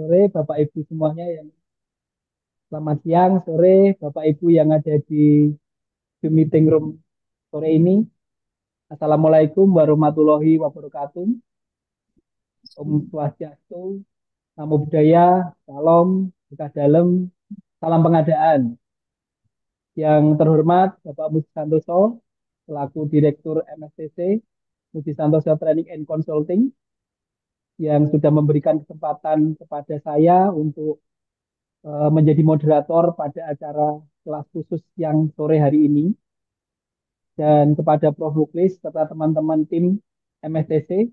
sore Bapak Ibu semuanya yang selamat siang, sore Bapak Ibu yang ada di Zoom meeting room sore ini. Assalamualaikum warahmatullahi wabarakatuh. Om Swastiastu, Namo Buddhaya, Salam, Buka Dalem, Salam Pengadaan. Yang terhormat Bapak Muji Santoso, selaku Direktur MSTC, Muji Santoso Training and Consulting, yang sudah memberikan kesempatan kepada saya untuk menjadi moderator pada acara kelas khusus yang sore hari ini dan kepada Prof. Muklis serta teman-teman tim MSTC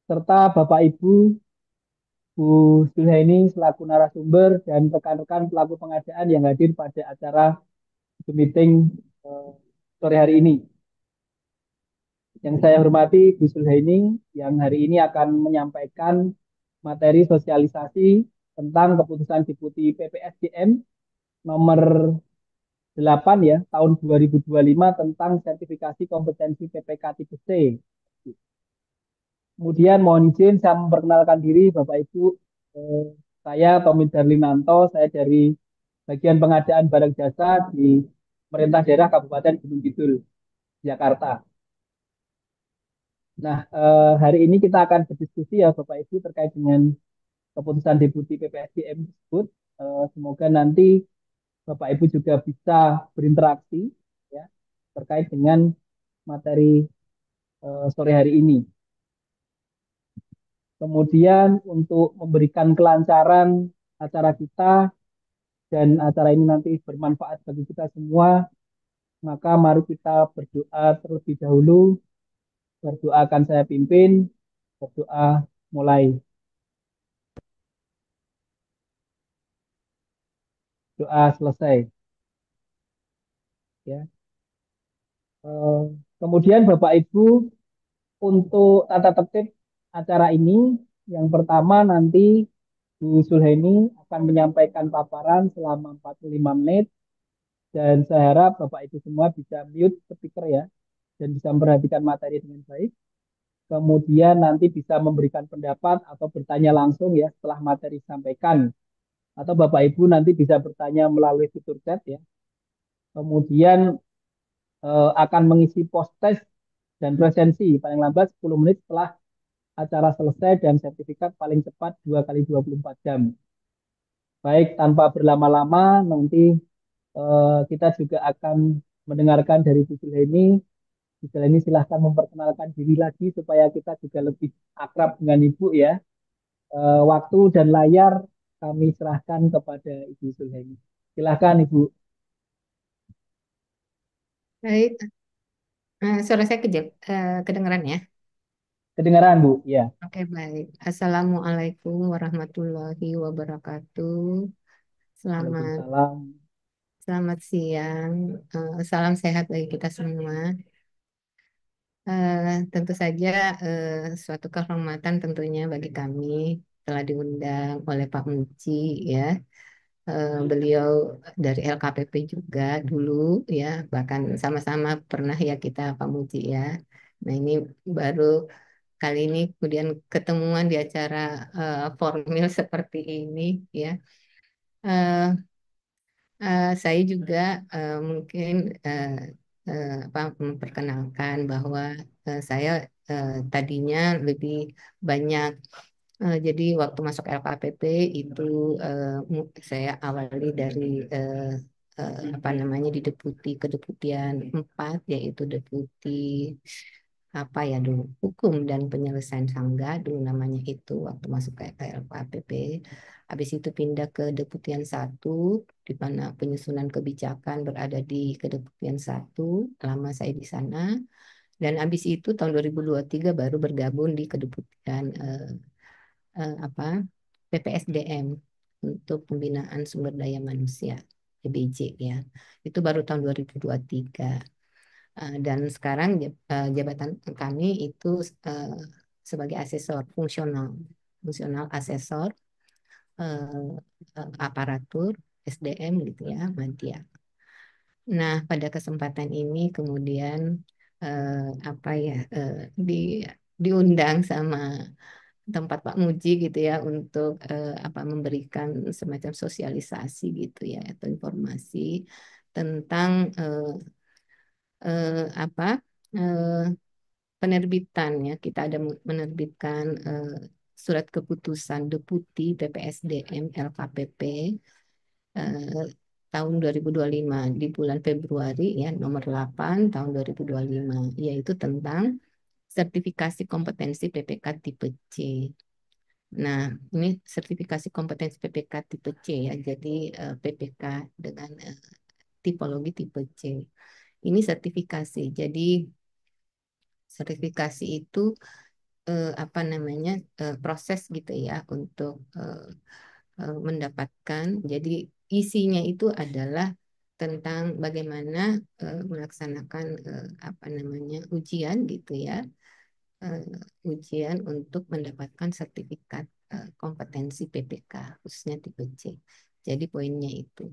serta Bapak Ibu Bu Zulhaini selaku narasumber dan rekan-rekan pelaku pengadaan yang hadir pada acara Zoom meeting eh, sore hari ini. Yang saya hormati Bu Zulhaini yang hari ini akan menyampaikan materi sosialisasi tentang keputusan Deputi PPSDM nomor 8 ya tahun 2025 tentang sertifikasi kompetensi PPK tipe C. Kemudian mohon izin saya memperkenalkan diri Bapak Ibu. Eh, saya Tommy Darlinanto, saya dari bagian pengadaan barang jasa di pemerintah daerah Kabupaten Gunung Kidul, Jakarta. Nah, hari ini kita akan berdiskusi ya Bapak Ibu terkait dengan keputusan Deputi PPSDM tersebut. Semoga nanti Bapak Ibu juga bisa berinteraksi ya terkait dengan materi sore hari ini. Kemudian untuk memberikan kelancaran acara kita dan acara ini nanti bermanfaat bagi kita semua, maka mari kita berdoa terlebih dahulu. Berdoa akan saya pimpin, berdoa mulai. Doa selesai. Ya. Eh, Kemudian Bapak Ibu untuk tata tertib acara ini, yang pertama nanti Bu Sulheni akan menyampaikan paparan selama 45 menit dan saya harap Bapak Ibu semua bisa mute speaker ya dan bisa memperhatikan materi dengan baik. Kemudian nanti bisa memberikan pendapat atau bertanya langsung ya setelah materi disampaikan. Atau Bapak Ibu nanti bisa bertanya melalui fitur chat ya. Kemudian akan mengisi post test dan presensi paling lambat 10 menit setelah acara selesai dan sertifikat paling cepat 2 kali 24 jam. Baik, tanpa berlama-lama nanti kita juga akan mendengarkan dari Bu Sulheni. Bu Sulheni silahkan memperkenalkan diri lagi supaya kita juga lebih akrab dengan Ibu ya. Waktu dan layar kami serahkan kepada Ibu Sulheni. Silahkan Ibu. Baik, suara saya kedengeran ya. Kedengaran Bu? Ya. Oke, baik. Assalamualaikum warahmatullahi wabarakatuh. Selamat Waalaikumsalam. selamat siang. Salam sehat bagi kita semua. Tentu saja suatu kehormatan tentunya bagi kami telah diundang oleh Pak Muji ya. Beliau dari LKPP juga dulu ya, bahkan sama-sama pernah ya kita Pak Muji ya. Nah, ini baru kali ini kemudian ketemuan di acara formil seperti ini ya. Eh, saya juga mungkin apa, memperkenalkan bahwa saya tadinya lebih banyak jadi waktu masuk LKPP itu saya awali dari apa namanya di deputi kedeputian 4 yaitu deputi apa ya dulu hukum dan penyelesaian sangga dulu namanya itu waktu masuk ke LKPP. Habis itu pindah ke Deputian 1 di mana penyusunan kebijakan berada di Kedeputian 1 lama saya di sana dan habis itu tahun 2023 baru bergabung di Kedeputian apa PPSDM untuk pembinaan sumber daya manusia PBJ ya. Itu baru tahun 2023. Dan sekarang jabatan kami itu eh, sebagai asesor fungsional, fungsional asesor aparatur SDM gitu ya, Madya. Nah, pada kesempatan ini kemudian apa ya di diundang sama tempat Pak Muji gitu ya untuk apa memberikan semacam sosialisasi gitu ya atau informasi tentang apa eh, penerbitan ya. Kita ada menerbitkan surat keputusan Deputi PPSDM LKPP eh, tahun 2025 di bulan Februari ya nomor 8 tahun 2025 yaitu tentang sertifikasi kompetensi PPK tipe C. Nah, ini sertifikasi kompetensi PPK tipe C ya. Jadi PPK dengan tipologi tipe C. Ini sertifikasi. Jadi sertifikasi itu apa namanya proses gitu ya untuk mendapatkan. Jadi isinya itu adalah tentang bagaimana melaksanakan apa namanya ujian gitu ya, ujian untuk mendapatkan sertifikat kompetensi PPK khususnya tipe C. Jadi poinnya itu.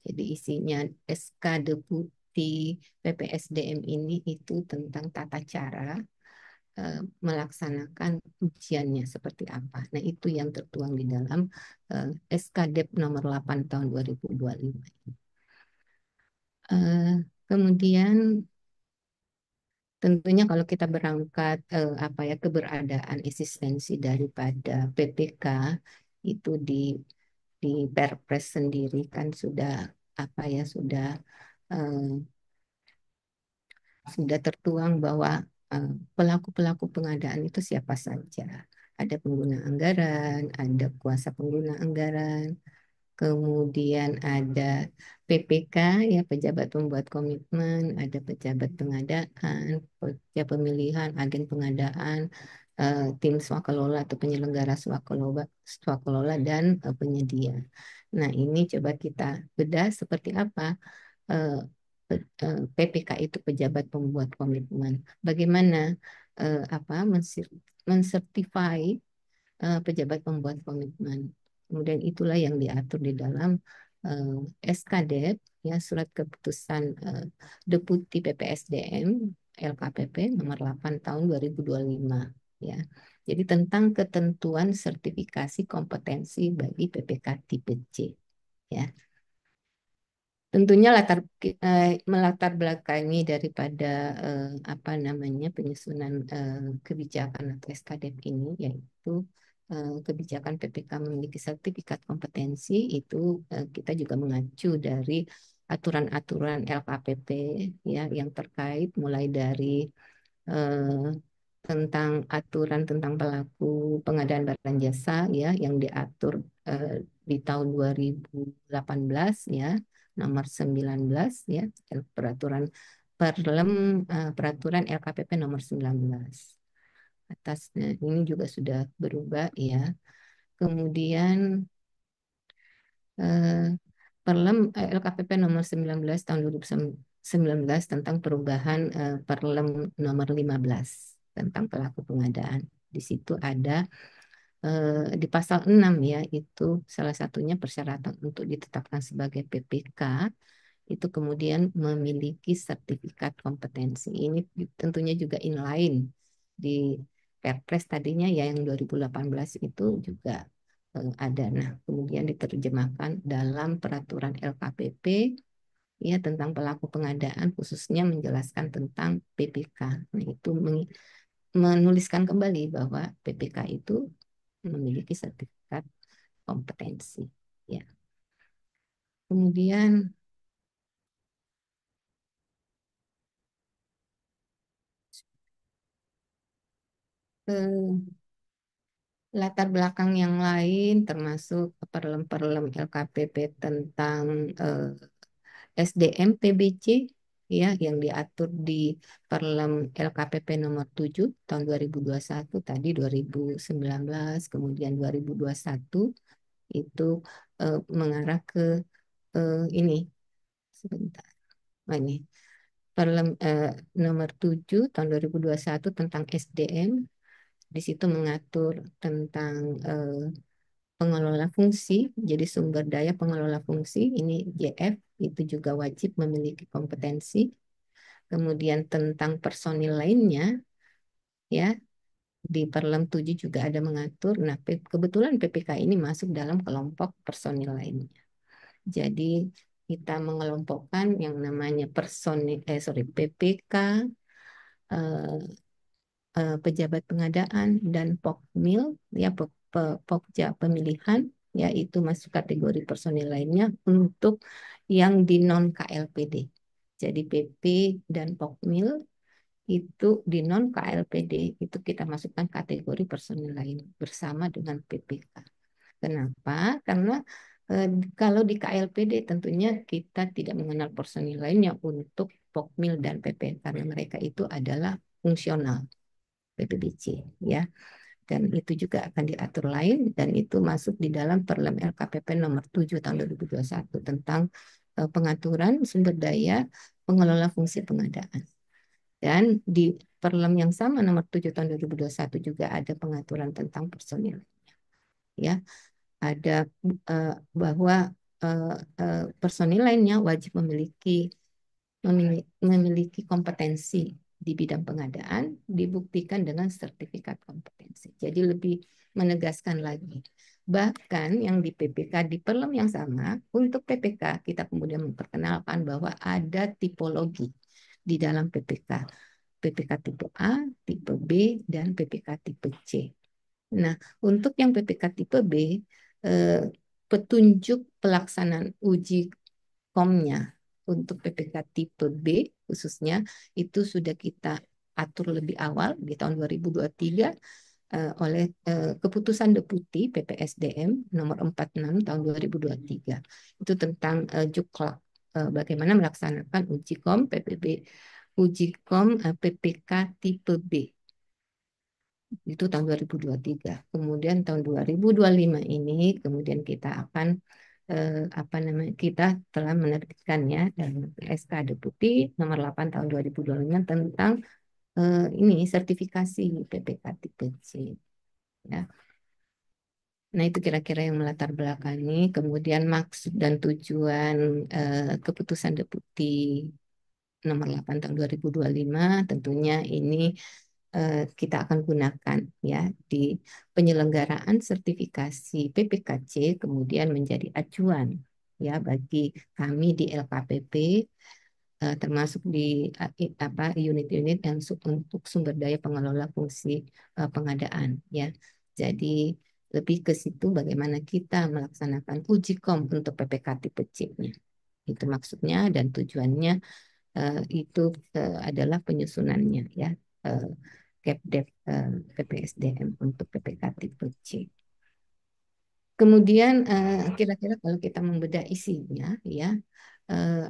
Jadi isinya SK Deputi PPSDM ini itu tentang tata cara melaksanakan ujiannya seperti apa. Nah, itu yang tertuang di dalam SK Dep nomor 8 tahun 2025. Kemudian tentunya kalau kita berangkat apa ya keberadaan eksistensi daripada PPK itu di Perpres sendiri kan sudah apa ya eh, sudah tertuang bahwa pelaku-pelaku pengadaan itu siapa saja. Ada pengguna anggaran, ada kuasa pengguna anggaran, kemudian ada PPK, ya pejabat pembuat komitmen, ada pejabat pengadaan, pejabat pemilihan, agen pengadaan, tim swakelola atau penyelenggara swakelola dan penyedia. Nah, ini coba kita bedah seperti apa eh, PPK itu pejabat pembuat komitmen. Bagaimana apa mensertify pejabat pembuat komitmen. Kemudian itulah yang diatur di dalam SKDEP ya surat keputusan Deputi PPSDM LKPP nomor 8 tahun 2025 ya. Jadi tentang ketentuan sertifikasi kompetensi bagi PPK tipe C ya. Tentunya melatar belakangi daripada apa namanya penyusunan kebijakan atau SKDP ini yaitu kebijakan PPK memiliki sertifikat kompetensi itu kita juga mengacu dari aturan-aturan LKPP ya yang terkait mulai dari eh, tentang aturan tentang pelaku pengadaan barang jasa ya yang diatur di tahun 2018 ya nomor 19 ya peraturan Perlem peraturan LKPP nomor 19 atasnya ini juga sudah berubah ya. Kemudian eh, Perlem LKPP nomor 19 tahun 2019 tentang perubahan Perlem nomor 15 tentang pelaku pengadaan. Di situ ada di pasal 6 ya, itu salah satunya persyaratan untuk ditetapkan sebagai PPK itu kemudian memiliki sertifikat kompetensi. Ini tentunya juga inline di Perpres tadinya ya yang 2018 itu juga ada. Nah, kemudian diterjemahkan dalam peraturan LKPP ya tentang pelaku pengadaan khususnya menjelaskan tentang PPK. Nah, itu menuliskan kembali bahwa PPK itu memiliki sertifikat kompetensi. Ya. Kemudian latar belakang yang lain termasuk perlem-perlem LKPP tentang SDM PBC ya yang diatur di Perlem LKPP nomor 7 tahun 2021 tadi 2019 kemudian 2021 itu mengarah ke ini sebentar. Oh, ini Perlem nomor 7 tahun 2021 tentang SDM di situ mengatur tentang pengelola fungsi, jadi sumber daya pengelola fungsi, ini JF, itu juga wajib memiliki kompetensi. Kemudian tentang personil lainnya, ya, Di Perlem 7 juga ada mengatur. Nah, kebetulan PPK ini masuk dalam kelompok personil lainnya. Jadi kita mengelompokkan yang namanya PPK, eh, pejabat pengadaan dan Pokmil, ya Pokja pemilihan, yaitu masuk kategori personil lainnya untuk yang di non KLPD. Jadi PP dan Pokmil itu di non KLPD itu kita masukkan kategori personil lain bersama dengan PPK. Kenapa? Karena eh, kalau di KLPD tentunya kita tidak mengenal personil lainnya untuk Pokmil dan PP karena mereka itu adalah fungsional PPBC, ya. Dan itu juga akan diatur lain dan itu masuk di dalam Perlem LKPP nomor 7 tahun 2021 tentang pengaturan sumber daya pengelola fungsi pengadaan. Dan di Perlem yang sama nomor 7 tahun 2021 juga ada pengaturan tentang personil, ya. Ada eh, bahwa eh, personil lainnya wajib memiliki kompetensi di bidang pengadaan dibuktikan dengan sertifikat kompetensi. Jadi lebih menegaskan lagi. Bahkan yang di PPK di Perlem yang sama, untuk PPK kita kemudian memperkenalkan bahwa ada tipologi di dalam PPK. PPK tipe A, tipe B, dan PPK tipe C. Nah, untuk yang PPK tipe B, eh, petunjuk pelaksanaan uji komnya untuk PPK tipe B khususnya itu sudah kita atur lebih awal di tahun 2023 oleh Keputusan Deputi PPSDM nomor 46 tahun 2023. Itu tentang Juklak, bagaimana melaksanakan uji kom PPB uji kom PPK tipe B itu tahun 2023. Kemudian tahun 2025 ini kemudian kita akan apa namanya kita telah menerbitkannya dan SK Deputi nomor 8 tahun 2025 tentang ini sertifikasi PPK tipe C, ya. Nah, itu kira-kira yang melatar belakangi. Kemudian maksud dan tujuan keputusan Deputi nomor 8 tahun 2025 tentunya ini kita akan gunakan ya di penyelenggaraan sertifikasi PPKC kemudian menjadi acuan ya bagi kami di LKPP termasuk di apa unit-unit yang untuk sumber daya pengelola fungsi pengadaan ya. Jadi lebih ke situ bagaimana kita melaksanakan uji kom untuk PPK tipe C-nya. Itu maksudnya dan tujuannya itu adalah penyusunannya ya. Eh, Kepdep PPSDM untuk PPK tipe C. Kemudian kira-kira kalau kita membedah isinya ya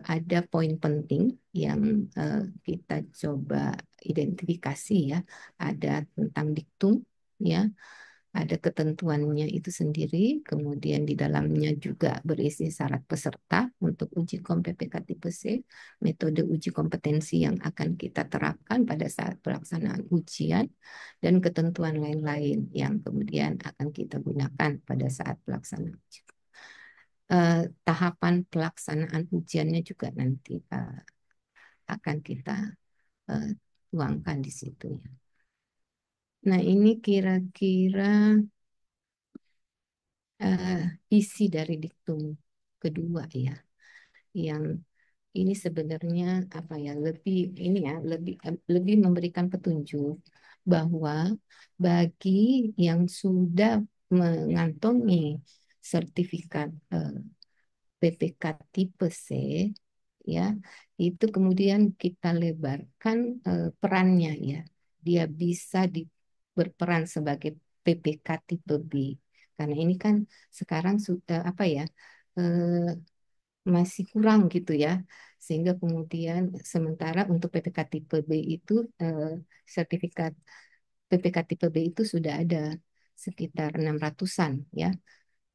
ada poin penting yang eh, kita coba identifikasi ya. Ada tentang diktum ya, ada ketentuannya itu sendiri, kemudian di dalamnya juga berisi syarat peserta untuk uji kom PPK tipe C, metode uji kompetensi yang akan kita terapkan pada saat pelaksanaan ujian, dan ketentuan lain-lain yang kemudian akan kita gunakan pada saat pelaksanaan uji. Tahapan pelaksanaan ujiannya juga nanti akan kita eh, tuangkan di situ ya. Nah, ini kira-kira eh, isi dari diktum kedua ya, yang ini sebenarnya apa ya lebih ini ya lebih memberikan petunjuk bahwa bagi yang sudah mengantongi sertifikat PPK tipe C ya itu kemudian kita lebarkan perannya ya dia bisa berperan sebagai PPK tipe B karena ini kan sekarang sudah apa ya eh, masih kurang gitu ya sehingga kemudian sementara untuk PPK tipe B itu sertifikat PPK tipe B itu sudah ada sekitar 600-an ya.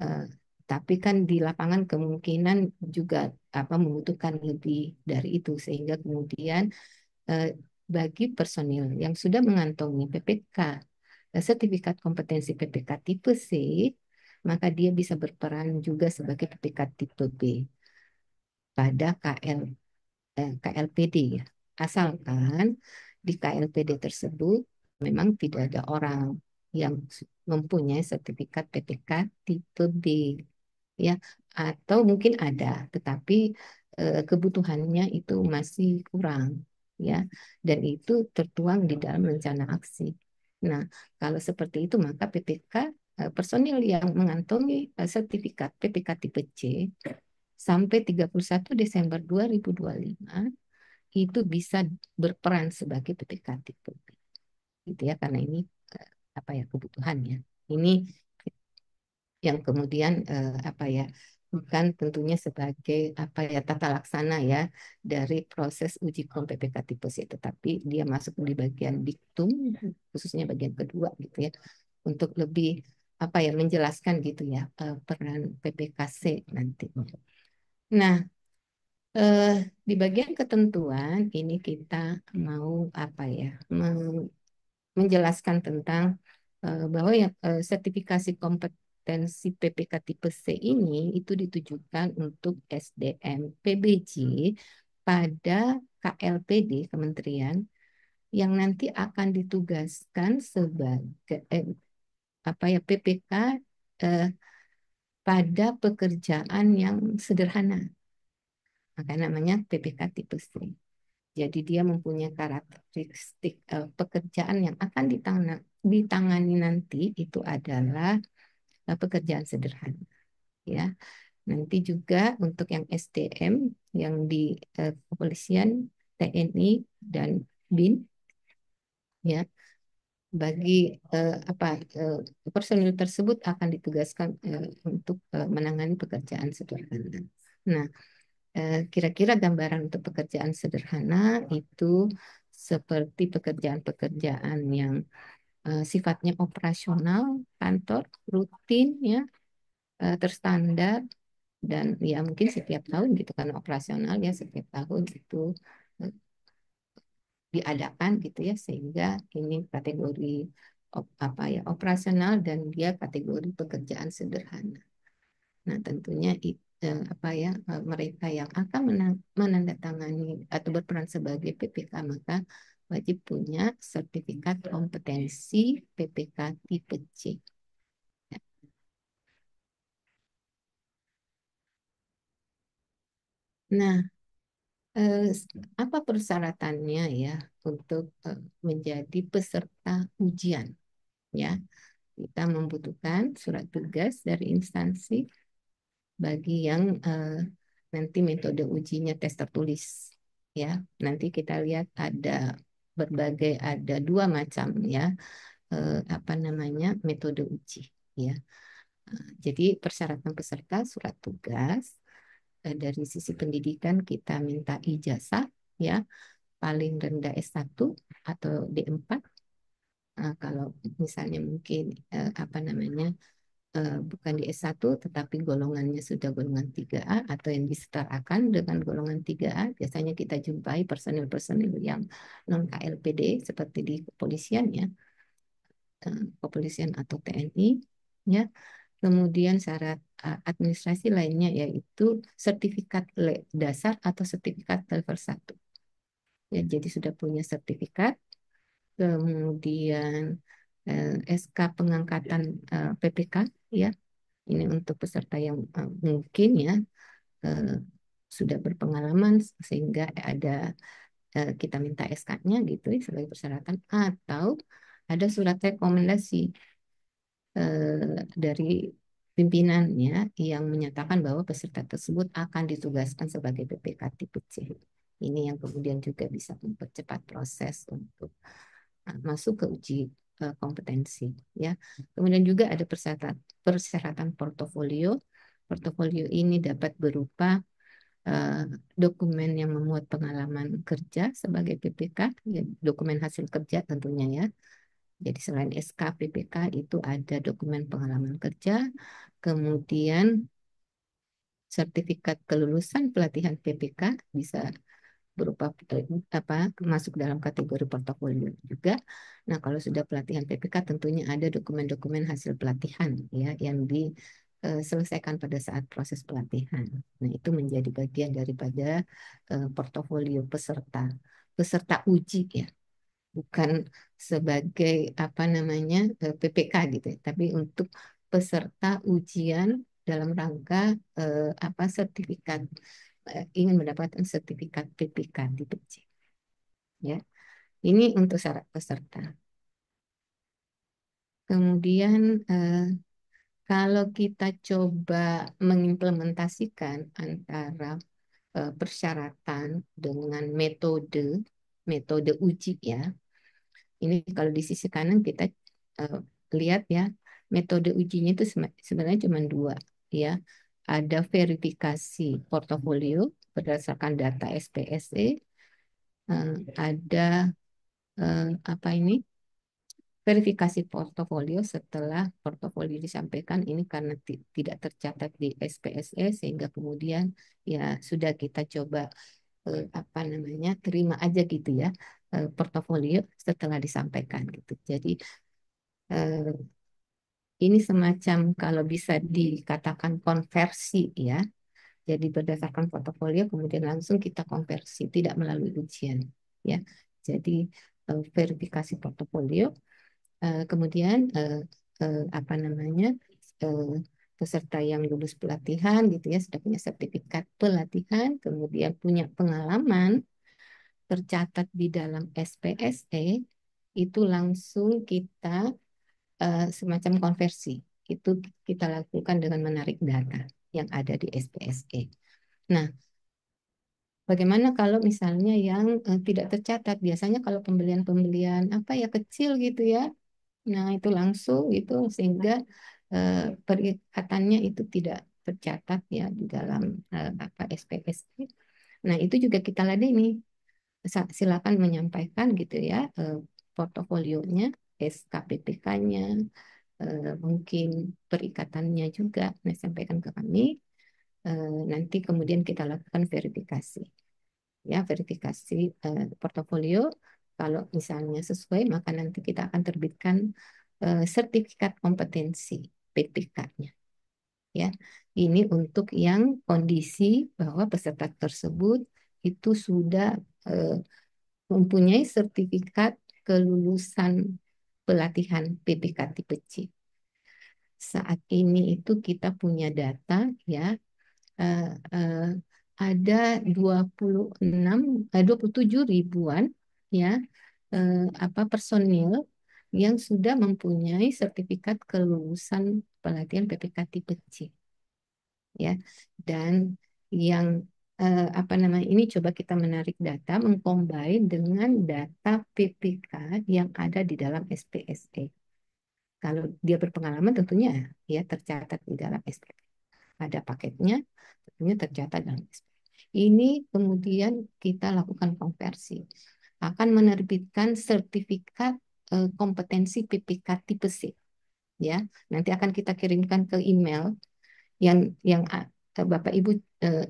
Eh, tapi kan di lapangan kemungkinan juga apa membutuhkan lebih dari itu sehingga kemudian eh, bagi personil yang sudah mengantongi PPK sertifikat kompetensi PPK tipe C maka dia bisa berperan juga sebagai PPK tipe B pada KLPD ya. Asalkan di KLPD tersebut memang tidak ada orang yang mempunyai sertifikat PPK tipe B, ya, atau mungkin ada, tetapi kebutuhannya itu masih kurang, ya, dan itu tertuang di dalam rencana aksi. Nah, kalau seperti itu maka PPK, personil yang mengantongi sertifikat PPK tipe C sampai 31 Desember 2025 itu bisa berperan sebagai PPK tipe B, gitu ya, karena ini apa ya, kebutuhannya. Ini yang kemudian apa ya, bukan tentunya sebagai apa ya, tata laksana ya dari proses uji kom PPK tipe C, tetapi dia masuk di bagian diktum, khususnya bagian kedua gitu ya, untuk lebih apa ya, menjelaskan gitu ya peran PPK C nanti. Nah, eh, di bagian ketentuan ini kita mau apa ya, menjelaskan tentang bahwa yang sertifikasi kompetensi PPK tipe C ini itu ditujukan untuk SDM PBJ pada KLPD Kementerian yang nanti akan ditugaskan sebagai apa ya, PPK eh, pada pekerjaan yang sederhana, maka namanya PPK tipe C. Jadi dia mempunyai karakteristik pekerjaan yang akan ditangani nanti itu adalah pekerjaan sederhana, ya. Nanti juga untuk yang SDM yang di kepolisian, TNI dan BIN, ya, bagi apa personil tersebut akan ditugaskan untuk menangani pekerjaan sederhana. Nah, kira-kira gambaran untuk pekerjaan sederhana itu seperti pekerjaan-pekerjaan yang sifatnya operasional kantor, rutin ya, terstandar, dan ya mungkin setiap tahun gitu, karena operasional ya setiap tahun itu eh, diadakan gitu ya, sehingga ini kategori apa ya, operasional, dan dia kategori pekerjaan sederhana. Nah, tentunya apa ya, mereka yang akan menandatangani atau berperan sebagai PPK maka wajib punya sertifikat kompetensi PPK tipe C. Nah, eh, apa persyaratannya ya untuk menjadi peserta ujian? Ya, kita membutuhkan surat tugas dari instansi bagi yang nanti metode ujinya tes tertulis, ya. Nanti kita lihat ada berbagai, ada dua macam ya apa namanya, metode uji, ya. Jadi persyaratan peserta surat tugas, dari sisi pendidikan kita minta ijazah ya, paling rendah S1 atau D4. Kalau misalnya mungkin apa namanya, bukan di S1 tetapi golongannya sudah golongan 3A atau yang disetarakan dengan golongan 3A, biasanya kita jumpai personil-personil yang non KLPD seperti di kepolisian ya, kepolisian atau TNI ya. Kemudian syarat administrasi lainnya yaitu sertifikat dasar atau sertifikat level 1. Ya, jadi sudah punya sertifikat, kemudian SK pengangkatan PPK ya. Ini untuk peserta yang mungkin ya eh, sudah berpengalaman sehingga ada kita minta SK-nya gitu ya sebagai persyaratan, atau ada surat rekomendasi dari pimpinannya yang menyatakan bahwa peserta tersebut akan ditugaskan sebagai PPK tipe C. Ini yang kemudian juga bisa mempercepat proses untuk masuk ke uji kompetensi, ya. Kemudian juga ada persyaratan persyaratan portofolio. Portofolio ini dapat berupa eh, dokumen yang memuat pengalaman kerja sebagai PPK, ya, dokumen hasil kerja tentunya ya. Jadi selain SK PPK itu ada dokumen pengalaman kerja, kemudian sertifikat kelulusan pelatihan PPK bisa berupa apa, masuk dalam kategori portofolio juga. Nah, kalau sudah pelatihan PPK tentunya ada dokumen-dokumen hasil pelatihan ya yang diselesaikan pada saat proses pelatihan. Nah, itu menjadi bagian daripada portofolio peserta peserta uji ya. bukan sebagai apa namanya PPK gitu ya, tapi untuk peserta ujian dalam rangka apa sertifikat ingin mendapatkan sertifikat PPK di PC ya. Ini untuk syarat peserta. Kemudian kalau kita coba mengimplementasikan antara persyaratan dengan metode metode uji ya. Ini kalau di sisi kanan kita eh, lihat ya, metode ujinya itu sebenarnya cuma dua ya. Ada verifikasi portofolio berdasarkan data SPSE, ada apa ini? Verifikasi portofolio setelah portofolio disampaikan ini karena tidak tercatat di SPSE sehingga kemudian ya sudah kita coba apa namanya terima aja gitu ya portofolio setelah disampaikan gitu. Jadi eh, ini semacam kalau bisa dikatakan konversi ya. Jadi berdasarkan portofolio kemudian langsung kita konversi tidak melalui ujian ya. Jadi verifikasi portofolio kemudian apa namanya eh, peserta yang lulus pelatihan gitu ya sudah punya sertifikat pelatihan kemudian punya pengalaman tercatat di dalam SPSE itu langsung kita semacam konversi. Itu kita lakukan dengan menarik data yang ada di SPSE. Nah, bagaimana kalau misalnya yang tidak tercatat? Biasanya kalau pembelian-pembelian apa ya kecil gitu ya. Nah, itu langsung gitu sehingga perikatannya itu tidak tercatat ya di dalam apa SPSE. Nah, itu juga kita ladeni. Silakan menyampaikan gitu ya portofolionya, SKPPK-nya, mungkin perikatannya juga sampaikan ke kami. Nanti kemudian kita lakukan verifikasi. Ya, verifikasi portofolio. Kalau misalnya sesuai, maka nanti kita akan terbitkan sertifikat kompetensi PPK-nya. Ya, ini untuk yang kondisi bahwa peserta tersebut itu sudah eh, mempunyai sertifikat kelulusan pelatihan PPK tipe C. Saat ini itu kita punya data ya eh, eh, ada 26 27 ribuan ya apa personil yang sudah mempunyai sertifikat kelulusan pelatihan PPK tipe C ya. Dan yang apa namanya ini coba kita menarik data mengcombine dengan data PPK yang ada di dalam SPSE. Kalau dia berpengalaman tentunya ya tercatat di dalam SPSE. Ada paketnya, tentunya tercatat dalam SPSE. Ini kemudian kita lakukan konversi. Akan menerbitkan sertifikat kompetensi PPK tipe C ya. Nanti akan kita kirimkan ke email yang Bapak Ibu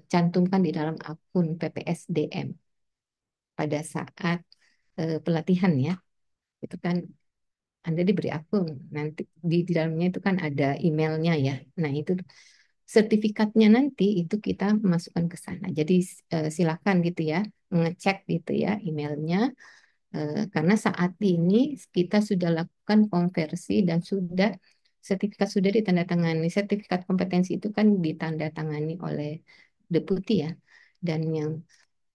cantumkan di dalam akun PPSDM pada saat pelatihan ya. Itu kan Anda diberi akun, nanti di dalamnya itu kan ada emailnya ya. Nah, itu sertifikatnya nanti itu kita masukkan ke sana. Jadi silakan gitu ya, ngecek gitu ya emailnya. Karena saat ini kita sudah lakukan konversi dan sudah sertifikat sudah ditandatangani. Sertifikat kompetensi itu kan ditandatangani oleh deputi ya. Dan yang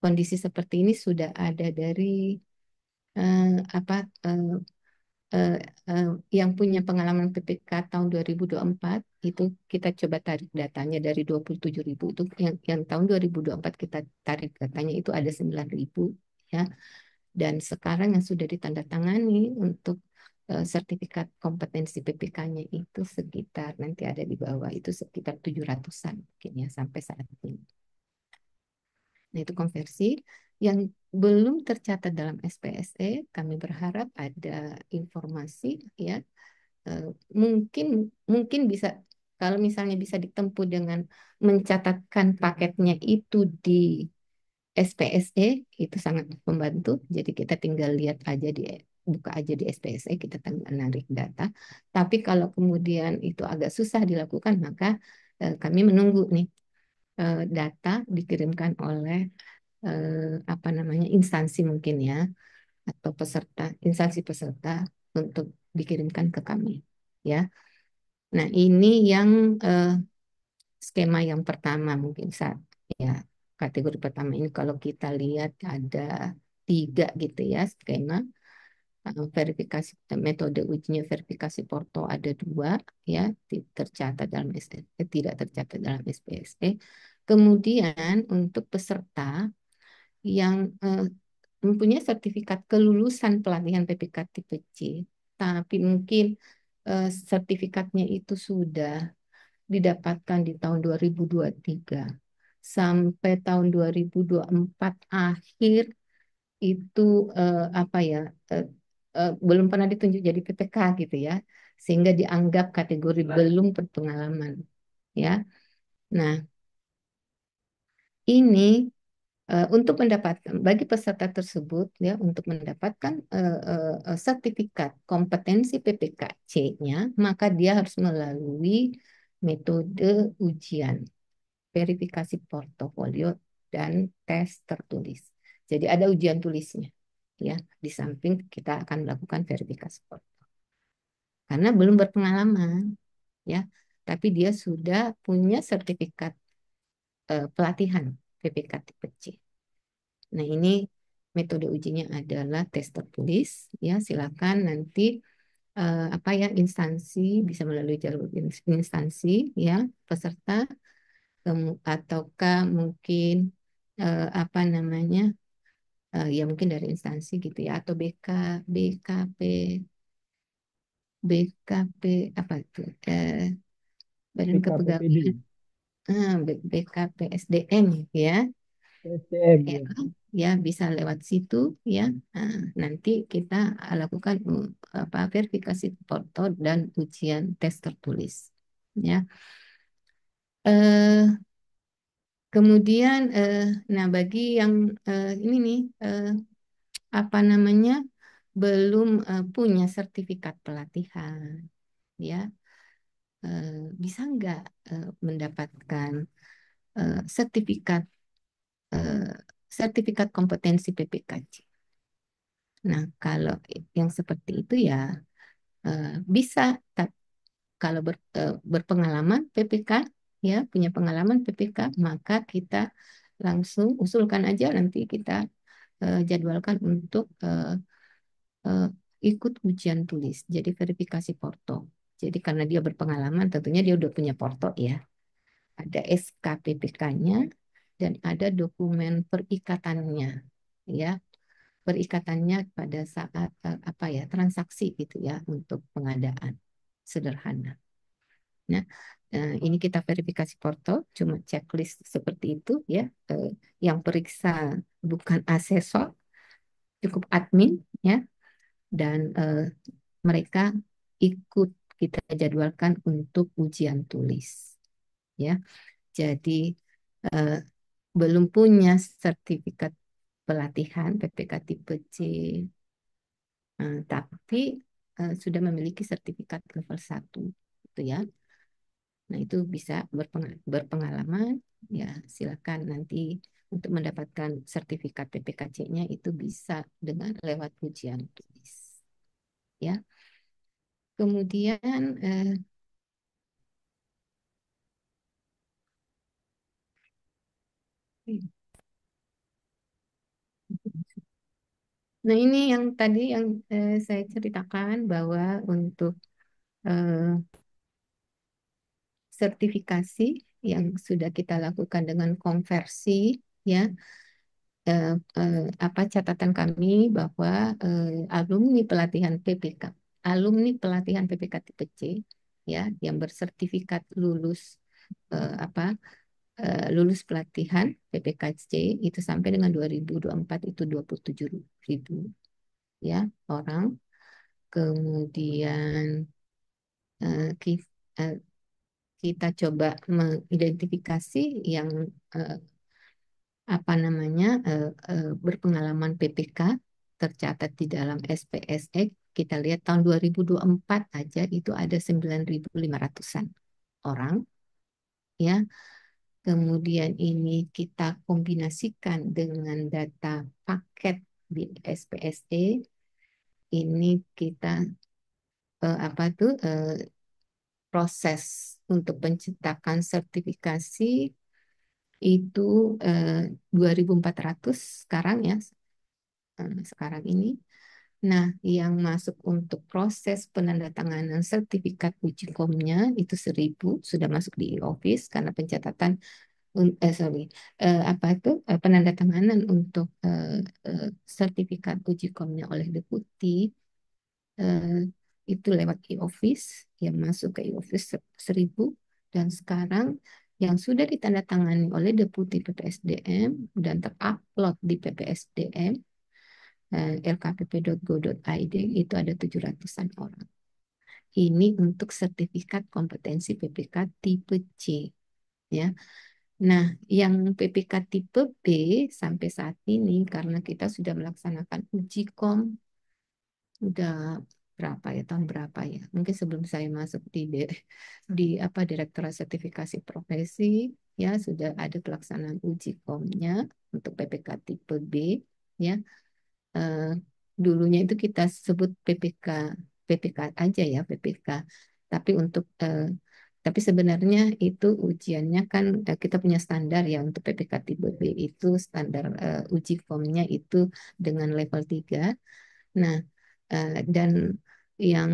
kondisi seperti ini sudah ada dari eh, apa eh, eh, eh, yang punya pengalaman PPK tahun 2024 itu kita coba tarik datanya dari 27 ribu itu yang tahun 2024 kita tarik datanya itu ada 9 ribu ya dan sekarang yang sudah ditandatangani untuk sertifikat kompetensi PPK-nya itu sekitar nanti ada di bawah itu sekitar 700-an mungkin ya sampai saat ini. Nah, itu konversi yang belum tercatat dalam SPSE, kami berharap ada informasi ya eh, mungkin mungkin bisa kalau misalnya bisa ditempuh dengan mencatatkan paketnya itu di SPSE itu sangat membantu. Jadi kita tinggal lihat aja di buka aja di SPSE kita tinggal narik data. Tapi kalau kemudian itu agak susah dilakukan maka kami menunggu nih data dikirimkan oleh apa namanya instansi mungkin ya atau peserta, instansi peserta untuk dikirimkan ke kami. Ya, nah ini yang eh, skema yang pertama mungkin saat ya kategori pertama ini kalau kita lihat ada tiga gitu ya skema. Verifikasi metode ujinya verifikasi Porto ada dua ya tercatat dalam tidak tercatat dalam SPSE. Kemudian untuk peserta yang mempunyai sertifikat kelulusan pelatihan PPK tipe C, tapi mungkin sertifikatnya itu sudah didapatkan di tahun 2023 sampai tahun 2024 akhir itu apa ya eh, belum pernah ditunjuk jadi PPK gitu ya sehingga dianggap kategori belum berpengalaman ya. Nah, ini untuk mendapatkan bagi peserta tersebut ya untuk mendapatkan sertifikat kompetensi PPKC-nya maka dia harus melalui metode ujian verifikasi portofolio dan tes tertulis. Jadi ada ujian tulisnya ya di samping kita akan melakukan verifikasi portofolio karena belum berpengalaman ya tapi dia sudah punya sertifikat pelatihan PPK tipe C. Nah, ini metode ujinya adalah tes tertulis ya silakan nanti apa ya instansi bisa melalui jalur instansi ya peserta ataukah mungkin apa namanya ya mungkin dari instansi gitu ya atau BKP BKP apa itu Badan BKPPD, Kepegawaian BKP SDM ya SDM ya ya. ya bisa lewat situ ya. Nah, nanti kita lakukan apa verifikasi foto dan ujian tes tertulis ya. Eh, Kemudian nah bagi yang ini nih apa namanya belum punya sertifikat pelatihan ya eh, bisa nggak mendapatkan sertifikat eh, sertifikat kompetensi PPKC. Nah, kalau yang seperti itu ya bisa. Kalau berpengalaman PPK, ya punya pengalaman PPK, maka kita langsung usulkan aja nanti kita jadwalkan untuk eh, ikut ujian tulis. Jadi verifikasi Porto. Jadi karena dia berpengalaman, tentunya dia udah punya Porto ya. Ada SKPPK-nya dan ada dokumen perikatannya, ya perikatannya pada saat apa ya transaksi gitu ya untuk pengadaan sederhana. Nah, ini kita verifikasi Porto, cuma checklist seperti itu ya. Eh, yang periksa bukan asesor, cukup admin ya, dan mereka ikut kita jadwalkan untuk ujian tulis ya. Jadi eh, belum punya sertifikat pelatihan PPK tipe C, tapi sudah memiliki sertifikat level 1 gitu ya. Nah, itu bisa berpengalaman, ya silakan nanti untuk mendapatkan sertifikat PPKC-nya itu bisa dengan lewat ujian tulis. Ya, kemudian nah ini yang tadi yang saya ceritakan bahwa untuk eh, sertifikasi yang sudah kita lakukan dengan konversi ya eh, apa catatan kami bahwa alumni pelatihan PPK, alumni pelatihan PPK tipe C ya yang bersertifikat lulus apa lulus pelatihan PPKC itu sampai dengan 2024 itu 27.000 ya orang. Kemudian eh, ki- eh, kita coba mengidentifikasi yang eh, apa namanya berpengalaman PPK tercatat di dalam SPSE. Kita lihat tahun 2024 aja itu ada 9.500-an orang ya. Kemudian ini kita kombinasikan dengan data paket di SPSE ini kita apa tuh proses untuk pencetakan sertifikasi itu 2.400 sekarang ya, sekarang ini. Nah, yang masuk untuk proses penandatanganan sertifikat uji komnya itu 1.000 sudah masuk di e-office karena pencatatan sorry apa itu penandatanganan untuk sertifikat uji komnya oleh deputi eh, itu lewat e-office yang masuk ke e-office 1.000 dan sekarang yang sudah ditandatangani oleh deputi PPSDM dan terupload di PPSDM lkpp.go.id itu ada 700-an orang. Ini untuk sertifikat kompetensi PPK tipe C ya. Nah, yang PPK tipe B sampai saat ini karena kita sudah melaksanakan uji kom udah berapa ya tahun berapa ya? Mungkin sebelum saya masuk di apa Direktorat Sertifikasi Profesi ya sudah ada pelaksanaan uji komnya untuk PPK tipe B ya. eh, Dulunya itu kita sebut PPK aja ya PPK. Tapi tapi sebenarnya itu ujiannya kan kita punya standar ya untuk PPK tipe B itu standar uji formnya itu dengan level 3. Nah, dan yang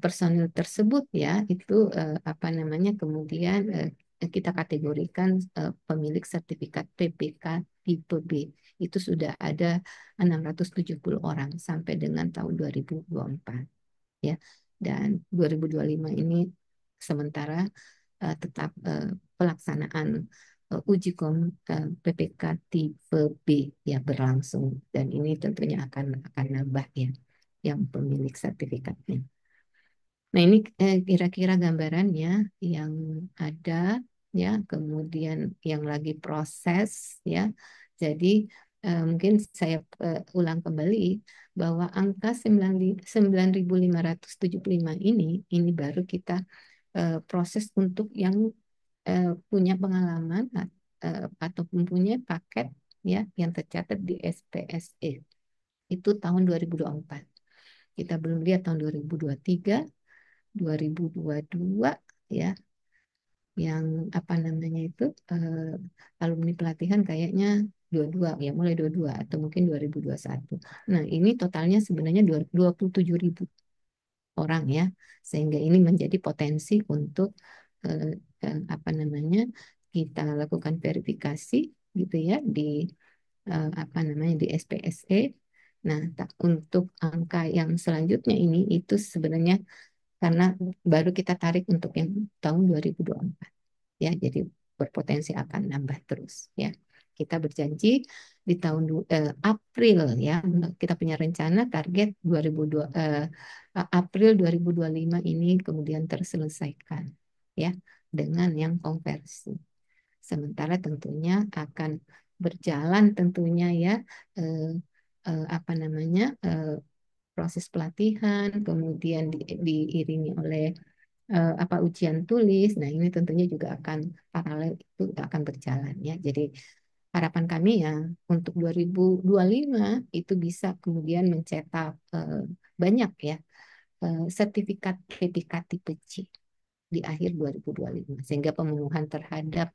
personil tersebut ya itu apa namanya kemudian kita kategorikan pemilik sertifikat PPK tipe B itu sudah ada 670 orang sampai dengan tahun 2024 ya. Dan 2025 ini sementara tetap pelaksanaan uji kom PPK tipe B ya berlangsung dan ini tentunya akan nambah ya yang pemilik sertifikatnya. Nah, ini kira-kira gambarannya yang ada ya, kemudian yang lagi proses ya. Jadi mungkin saya ulang kembali bahwa angka 9.575 ini baru kita proses untuk yang punya pengalaman atau mempunyai paket ya yang tercatat di SPSE itu tahun 2024. Kita belum lihat tahun 2023, 2022 ya yang apa namanya itu alumni pelatihan kayaknya 22 ya mulai 22 atau mungkin 2021. Nah, ini totalnya sebenarnya 27.000 orang ya. Sehingga ini menjadi potensi untuk eh, apa namanya kita lakukan verifikasi gitu ya di apa namanya di SPSE. Nah, untuk angka yang selanjutnya ini itu sebenarnya karena baru kita tarik untuk yang tahun 2024 ya. Jadi berpotensi akan nambah terus ya. Kita berjanji di tahun April ya kita punya rencana target 2002 April 2025 ini kemudian terselesaikan ya dengan yang konversi. Sementara tentunya akan berjalan tentunya ya eh, apa namanya proses pelatihan kemudian diiringi oleh apa ujian tulis. Nah, ini tentunya juga akan paralel itu akan berjalan ya. Jadi harapan kami ya untuk 2025 itu bisa kemudian mencetak banyak ya sertifikat PPK tipe C di akhir 2025 sehingga pemenuhan terhadap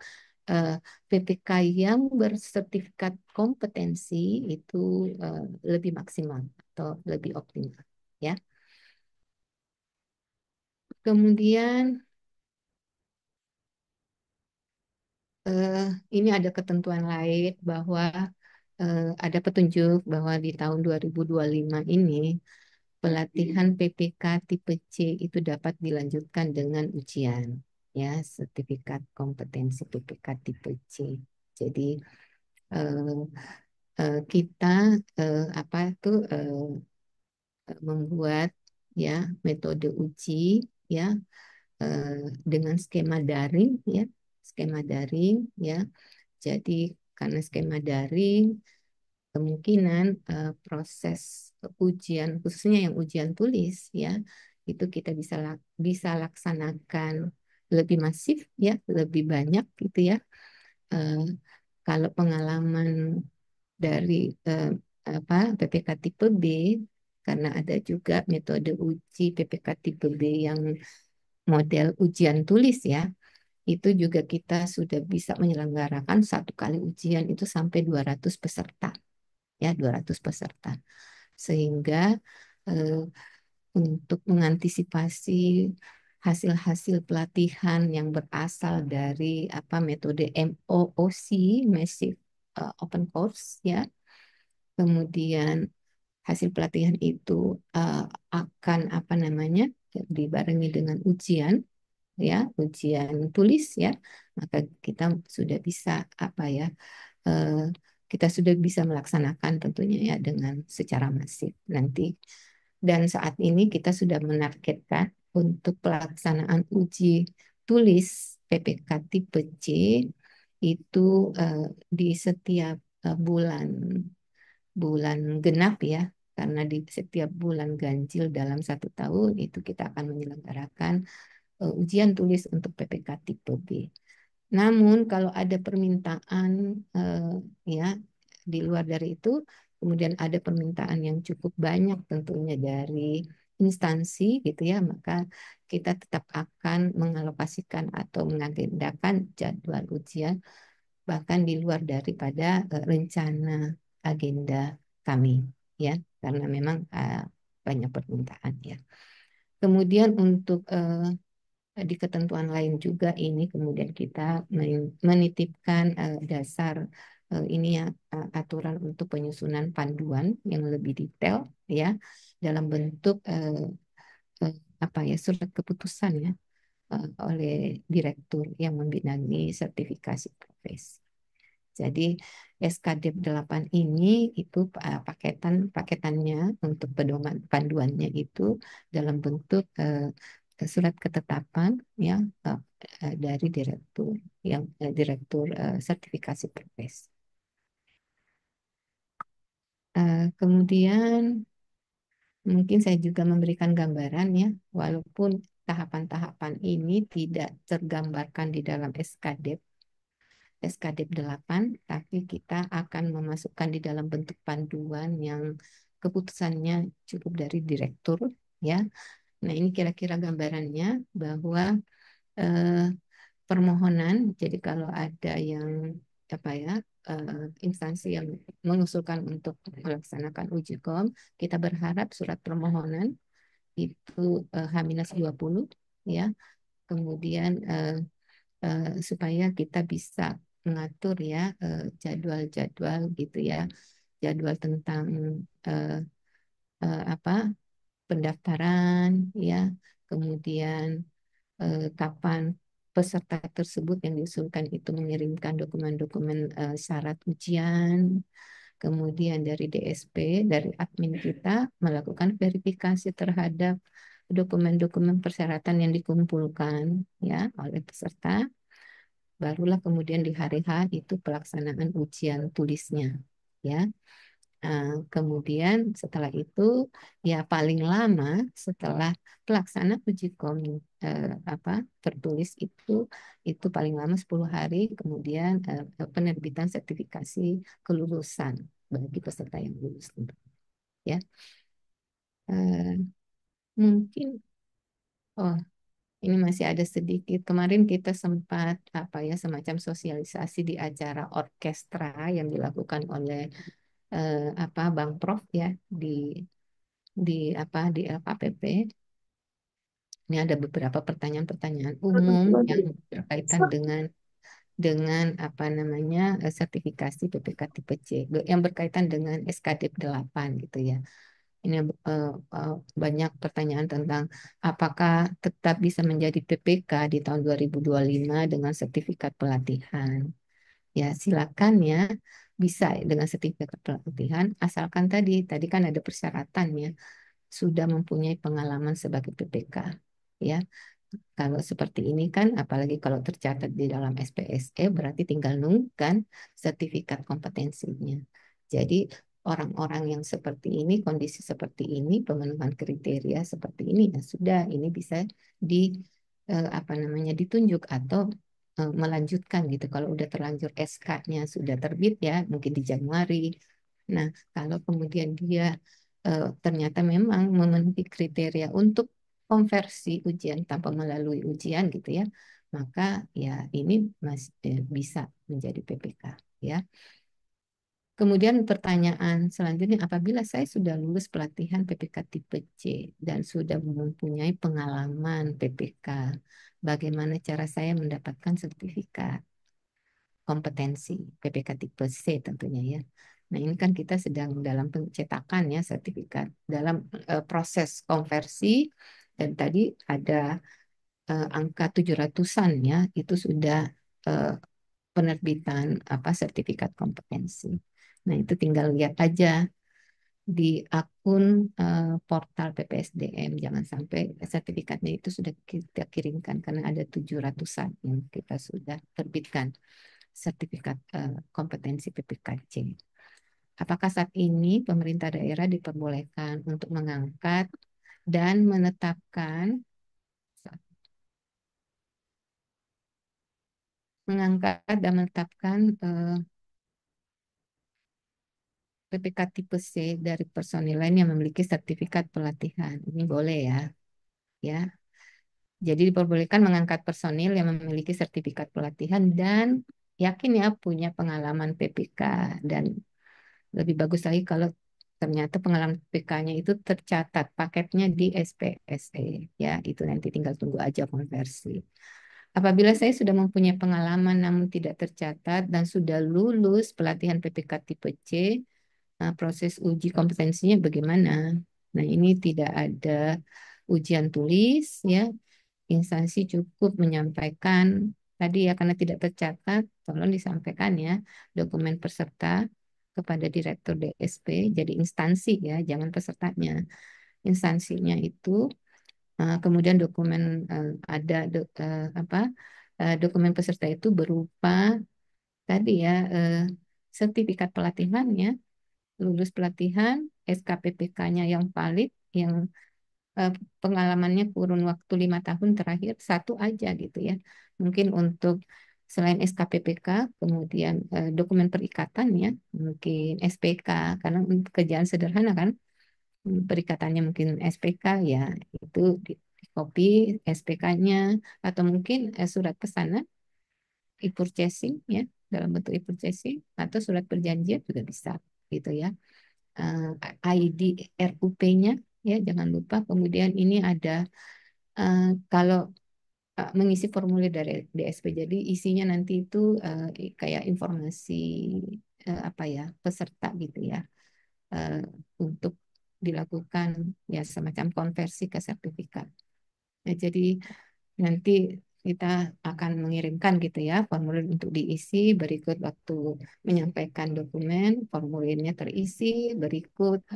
eh, PPK yang bersertifikat kompetensi itu lebih maksimal atau lebih optimal ya. Kemudian eh, ini ada ketentuan lain bahwa ada petunjuk bahwa di tahun 2025 ini pelatihan PPK tipe C itu dapat dilanjutkan dengan ujian ya sertifikat kompetensi PPK tipe C. Jadi eh, kita apa itu membuat ya metode uji ya eh, dengan skema daring ya skema daring ya. Jadi karena skema daring kemungkinan proses ujian khususnya yang ujian tulis ya itu kita bisa laksanakan lebih masif ya lebih banyak gitu ya. Eh, Kalau pengalaman dari apa PPK tipe B, karena ada juga metode uji PPK tipe B yang model ujian tulis ya, itu juga kita sudah bisa menyelenggarakan satu kali ujian itu sampai 200 peserta, ya 200 peserta. Sehingga eh, untuk mengantisipasi hasil-hasil pelatihan yang berasal dari apa metode MOOC, Massive Open Course ya. Kemudian hasil pelatihan itu akan apa namanya dibarengi dengan ujian ya, ujian tulis ya. Maka kita sudah bisa apa ya eh, kita sudah bisa melaksanakan tentunya ya dengan secara masif nanti. Dan saat ini kita sudah menargetkan untuk pelaksanaan uji tulis PPK tipe C itu eh, di setiap bulan bulan genap ya, karena di setiap bulan ganjil dalam satu tahun itu kita akan menyelenggarakan ujian tulis untuk PPK tipe B. Namun kalau ada permintaan ya di luar dari itu, kemudian ada permintaan yang cukup banyak tentunya dari instansi gitu ya, maka kita tetap akan mengalokasikan atau mengagendakan jadwal ujian bahkan di luar daripada rencana agenda kami ya, karena memang banyak permintaan ya. Kemudian untuk di ketentuan lain juga ini kemudian kita menitipkan dasar ini ya aturan untuk penyusunan panduan yang lebih detail ya dalam bentuk eh, apa ya surat keputusan ya oleh direktur yang membidangi sertifikasi profesi. Jadi SKDP 8 ini itu paketannya untuk pedoman panduannya itu dalam bentuk surat ketetapan ya dari direktur sertifikasi profesi. Kemudian mungkin saya juga memberikan gambaran ya, walaupun tahapan-tahapan ini tidak tergambarkan di dalam SKDP 8, tapi kita akan memasukkan di dalam bentuk panduan yang keputusannya cukup dari direktur ya. Nah, ini kira-kira gambarannya bahwa eh, permohonan, jadi kalau ada yang apa ya instansi yang mengusulkan untuk melaksanakan uji kom, kita berharap surat permohonan itu H-20 ya. Kemudian supaya kita bisa mengatur ya jadwal-jadwal gitu ya, jadwal tentang eh, apa pendaftaran ya, kemudian kapan peserta tersebut yang diusulkan itu mengirimkan dokumen-dokumen syarat ujian, kemudian dari DSP, dari admin kita melakukan verifikasi terhadap dokumen-dokumen persyaratan yang dikumpulkan ya oleh peserta, barulah kemudian di hari H itu pelaksanaan ujian tulisnya ya. Kemudian setelah itu ya paling lama setelah pelaksana uji kom apa tertulis itu paling lama 10 hari kemudian penerbitan sertifikasi kelulusan bagi peserta yang lulus ya. Eh, Mungkin oh ini masih ada sedikit. Kemarin kita sempat apa ya semacam sosialisasi di acara orkestra yang dilakukan oleh apa Bang Prof ya di di LKPP. Ini ada beberapa pertanyaan-pertanyaan umum yang berkaitan dengan apa namanya sertifikasi PPK tipe C yang berkaitan dengan SKDP 8 gitu ya. Ini banyak pertanyaan tentang apakah tetap bisa menjadi PPK di tahun 2025 dengan sertifikat pelatihan. Ya, silakan ya. Bisa dengan sertifikat pelatihan asalkan tadi kan ada persyaratannya sudah mempunyai pengalaman sebagai PPK. Ya, kalau seperti ini kan, apalagi kalau tercatat di dalam SPSE, berarti tinggal nunggu kan sertifikat kompetensinya. Jadi orang-orang yang seperti ini, kondisi seperti ini, pemenuhan kriteria seperti ini, ya sudah, ini bisa di apa namanya ditunjuk atau melanjutkan gitu. Kalau udah terlanjur SK-nya sudah terbit ya, mungkin di Januari Nah, kalau kemudian dia ternyata memang memenuhi kriteria untuk konversi ujian tanpa melalui ujian gitu ya, maka ya ini masih bisa menjadi PPK ya. Kemudian pertanyaan selanjutnya, apabila saya sudah lulus pelatihan PPK tipe C dan sudah mempunyai pengalaman PPK, bagaimana cara saya mendapatkan sertifikat kompetensi PPK tipe C tentunya ya. Nah, ini kan kita sedang dalam pencetakan ya sertifikat dalam proses konversi dan tadi ada angka 700-an ya, itu sudah eh, penerbitan apa sertifikat kompetensi. Nah, itu tinggal lihat aja di akun portal PPSDM. Jangan sampai sertifikatnya itu sudah kita kirimkan karena ada 700-an yang kita sudah terbitkan sertifikat kompetensi PPKC. Apakah saat ini pemerintah daerah diperbolehkan untuk mengangkat dan menetapkan PPK tipe C dari personil lain yang memiliki sertifikat pelatihan? Ini boleh ya, ya. Jadi diperbolehkan mengangkat personil yang memiliki sertifikat pelatihan dan yakin ya punya pengalaman PPK dan lebih bagus lagi kalau ternyata pengalaman PPK-nya itu tercatat paketnya di SPSE ya itu nanti tinggal tunggu aja konversi. Apabila saya sudah mempunyai pengalaman namun tidak tercatat dan sudah lulus pelatihan PPK tipe C, proses uji kompetensinya bagaimana? Nah, ini tidak ada ujian tulis ya, instansi cukup menyampaikan tadi ya karena tidak tercatat, tolong disampaikan ya dokumen peserta kepada Direktur DSP, jadi instansi ya, jangan pesertanya. Instansinya itu kemudian dokumen ada apa dokumen peserta itu berupa tadi ya sertifikat pelatihannya, lulus pelatihan, SKPPK-nya yang valid, yang eh, pengalamannya kurun waktu 5 tahun terakhir satu aja gitu ya. Mungkin untuk selain SKPPK, kemudian dokumen perikatan ya, mungkin SPK karena untuk kerjaan sederhana kan, perikatannya mungkin SPK ya itu di copy SPK-nya atau mungkin surat pesanan e-purchasing ya dalam bentuk e-purchasing atau surat perjanjian juga bisa gitu ya. ID RUP-nya ya jangan lupa. Kemudian ini ada kalau mengisi formulir dari DSP. Jadi isinya nanti itu kayak informasi apa ya peserta gitu ya eh, untuk dilakukan ya semacam konversi ke sertifikat. Ya, jadi nanti kita akan mengirimkan gitu ya formulir untuk diisi berikut waktu menyampaikan dokumen formulirnya terisi berikut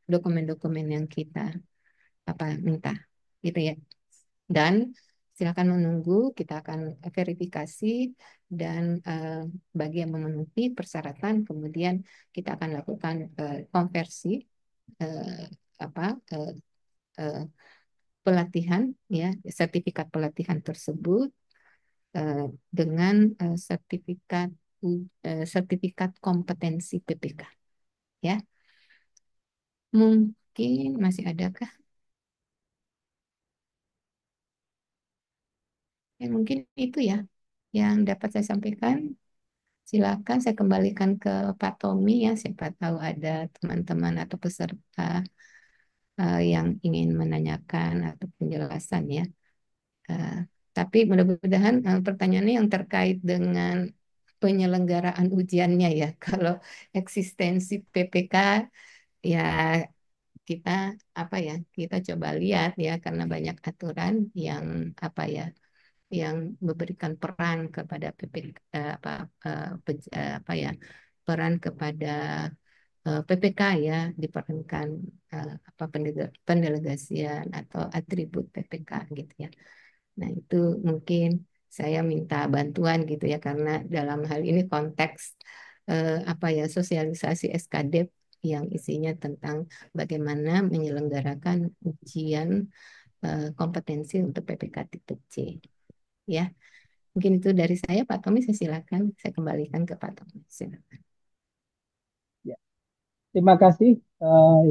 dokumen-dokumen yang kita apa minta gitu ya. Dan silakan menunggu, kita akan verifikasi dan bagi yang memenuhi persyaratan, kemudian kita akan lakukan konversi eh, apa eh, eh, pelatihan, ya sertifikat pelatihan tersebut eh, dengan sertifikat kompetensi PPK, ya. Mungkin masih adakah? Ya, mungkin itu ya yang dapat saya sampaikan. Silakan saya kembalikan ke Pak Tommy ya, siapa tahu ada teman-teman atau peserta yang ingin menanyakan atau penjelasan ya. Eh, tapi mudah-mudahan pertanyaannya yang terkait dengan penyelenggaraan ujiannya ya. Kalau eksistensi PPK ya kita apa ya kita coba lihat ya karena banyak aturan yang apa ya yang memberikan peran kepada PPK apa ya peran kepada PPK ya diperankan apa pendelegasian atau atribut PPK gitu ya. Nah, itu mungkin saya minta bantuan gitu ya karena dalam hal ini konteks apa ya sosialisasi SKDEP yang isinya tentang bagaimana menyelenggarakan ujian kompetensi untuk PPK tipe C ya. Mungkin itu dari saya Pak Tommy, saya silakan saya kembalikan ke Pak Tommy. Silakan. Ya. terima kasih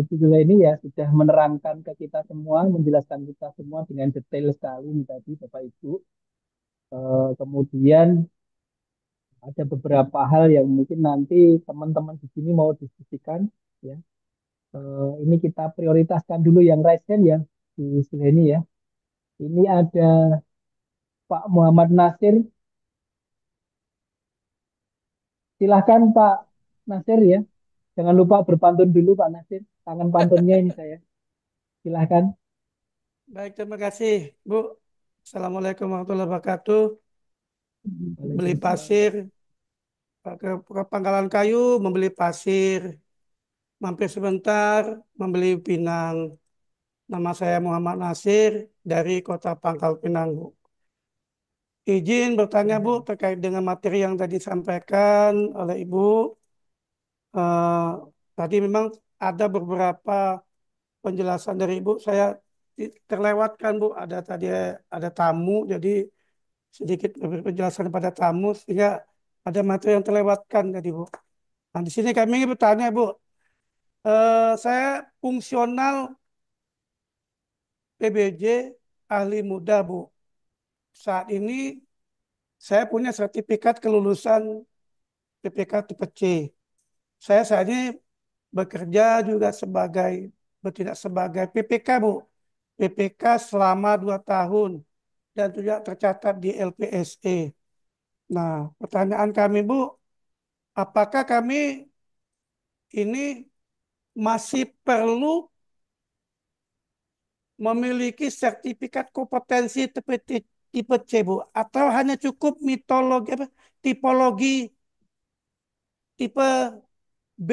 Ibu Jula ini ya sudah menerangkan ke kita semua, menjelaskan kita semua dengan detail sekali nih tadi Bapak Ibu. Kemudian ada beberapa hal yang mungkin nanti teman-teman di sini mau diskusikan ya. Ini kita prioritaskan dulu yang raise hand ya di sini ya. Ini ada Pak Muhammad Nasir. Silahkan Pak Nasir ya. Jangan lupa berpantun dulu Pak Nasir. Tangan pantunnya ini saya. Silahkan. Baik, terima kasih, Bu. Assalamualaikum warahmatullahi wabarakatuh. Beli Waalaikumsalam. pasir ke Pangkalan Kayu, membeli pasir, mampir sebentar, membeli pinang. Nama saya Muhammad Nasir dari Kota Pangkal Pinang, Bu. Izin bertanya, Bu, Silahkan. terkait dengan materi yang tadi disampaikan oleh Ibu. Eh, Tadi memang ada beberapa penjelasan dari Ibu. Saya terlewatkan, Bu. Ada tadi ada tamu, jadi sedikit penjelasan pada tamu sehingga ada materi yang terlewatkan tadi Bu. Nah, di sini kami ingin bertanya Bu, saya fungsional PBJ ahli muda Bu. Saat ini saya punya sertifikat kelulusan PPK tipe C. Saya saat ini bekerja juga sebagai bertindak sebagai PPK Bu. PPK selama 2 tahun dan juga tercatat di LPSE. Nah, pertanyaan kami Bu, apakah kami ini masih perlu memiliki sertifikat kompetensi tipe C, Bu, atau hanya cukup mitologi apa tipologi tipe B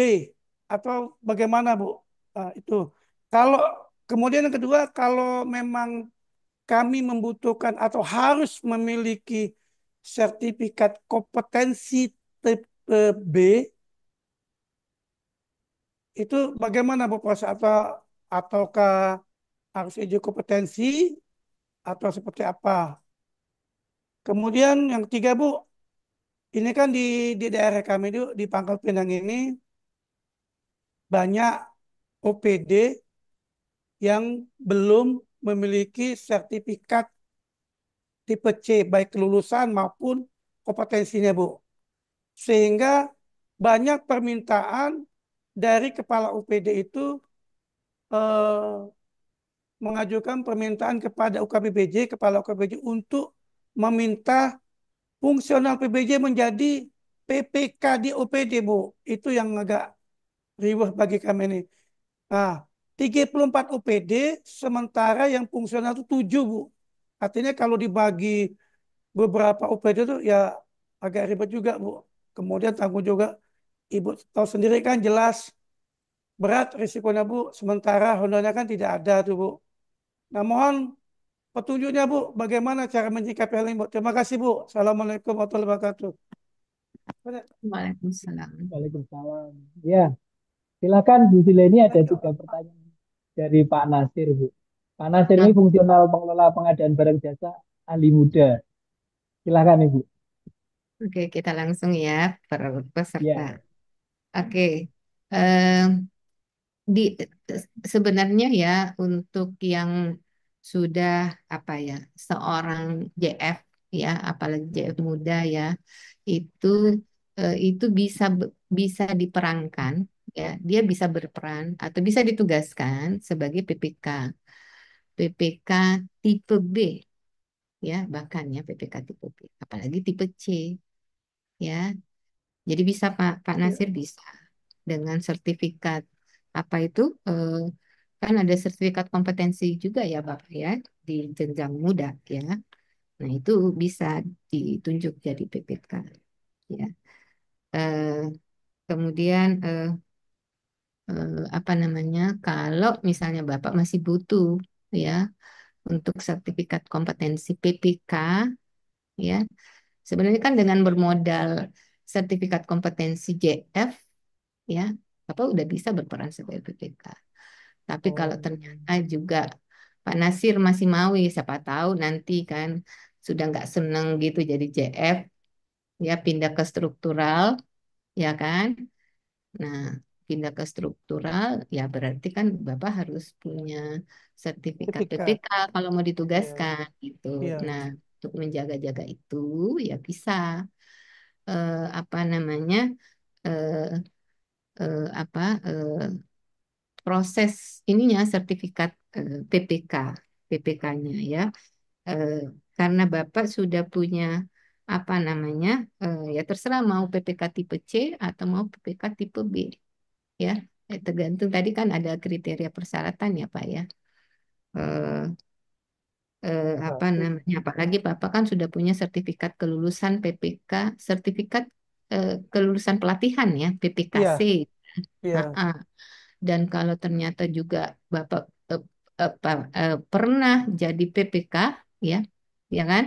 atau bagaimana, Bu? Itu. Kalau kemudian yang kedua, kalau memang kami membutuhkan atau harus memiliki sertifikat kompetensi tipe B, itu bagaimana, Bu, proses ataukah harus uji kompetensi atau seperti apa? Kemudian yang ketiga Bu, ini kan di daerah kami itu di Pangkal Pinang ini banyak OPD yang belum memiliki sertifikat tipe C baik kelulusan maupun kompetensinya Bu. Sehingga banyak permintaan dari kepala OPD itu eh, mengajukan permintaan kepada UKPBJ, kepala UKPBJ untuk meminta fungsional PBJ menjadi PPK di OPD, Bu. Itu yang agak riwah bagi kami ini. Nah, 34 OPD, sementara yang fungsional itu 7, Bu. Artinya kalau dibagi beberapa OPD itu ya agak ribet juga, Bu. Kemudian tanggung juga, Ibu tahu sendiri kan jelas berat risikonya, Bu. Sementara honornya kan tidak ada tuh, Bu. Nah, mohon petunjuknya, Bu. Bagaimana cara menyikapi hal ini, Bu. Terima kasih, Bu. Assalamualaikum warahmatullahi wabarakatuh. Waalaikumsalam. Waalaikumsalam. Ya, silakan Bu Zile ini ada Thank you. 3 pertanyaan dari Pak Nasir Bu. Pak Nasir Nah, ini fungsional pengelola pengadaan barang jasa ahli muda. Silakan Ibu. oke, kita langsung ya per peserta. Ya, Oke. Em, di sebenarnya ya untuk yang sudah apa ya seorang JF ya apalagi JF muda ya itu itu bisa diperankan ya dia bisa berperan atau bisa ditugaskan sebagai PPK tipe B ya bahkan ya PPK tipe B apalagi tipe C ya jadi bisa Pak Ya. Nasir bisa dengan sertifikat apa itu kan ada sertifikat kompetensi juga ya Bapak ya di jenjang muda ya. Nah, itu bisa ditunjuk jadi PPK ya. Eh, kemudian apa namanya? Kalau misalnya Bapak masih butuh ya untuk sertifikat kompetensi PPK ya. Sebenarnya kan dengan bermodal sertifikat kompetensi JF ya, Bapak udah bisa berperan sebagai PPK. Tapi kalau oh, ternyata juga Pak Nasir masih mau, ya siapa tahu nanti kan sudah nggak seneng gitu jadi JF, ya pindah ke struktural, ya kan? Nah, pindah ke struktural, ya berarti kan Bapak harus punya sertifikat Sertifikat. PPK kalau mau Iya, ditugaskan gitu. iya. Nah, untuk menjaga-jaga itu ya bisa apa namanya eh, apa proses ininya sertifikat PPK-nya ya. Eh, karena Bapak sudah punya apa namanya ya terserah mau PPK tipe C atau mau PPK tipe B ya. Tergantung tadi kan ada kriteria persyaratan ya Pak ya. Eh, apa Berarti, namanya apalagi Bapak kan sudah punya sertifikat kelulusan PPK, sertifikat kelulusan pelatihan ya PPKC. iya, Ah, iya. ah. Dan kalau ternyata juga Bapak pernah jadi PPK ya, ya kan?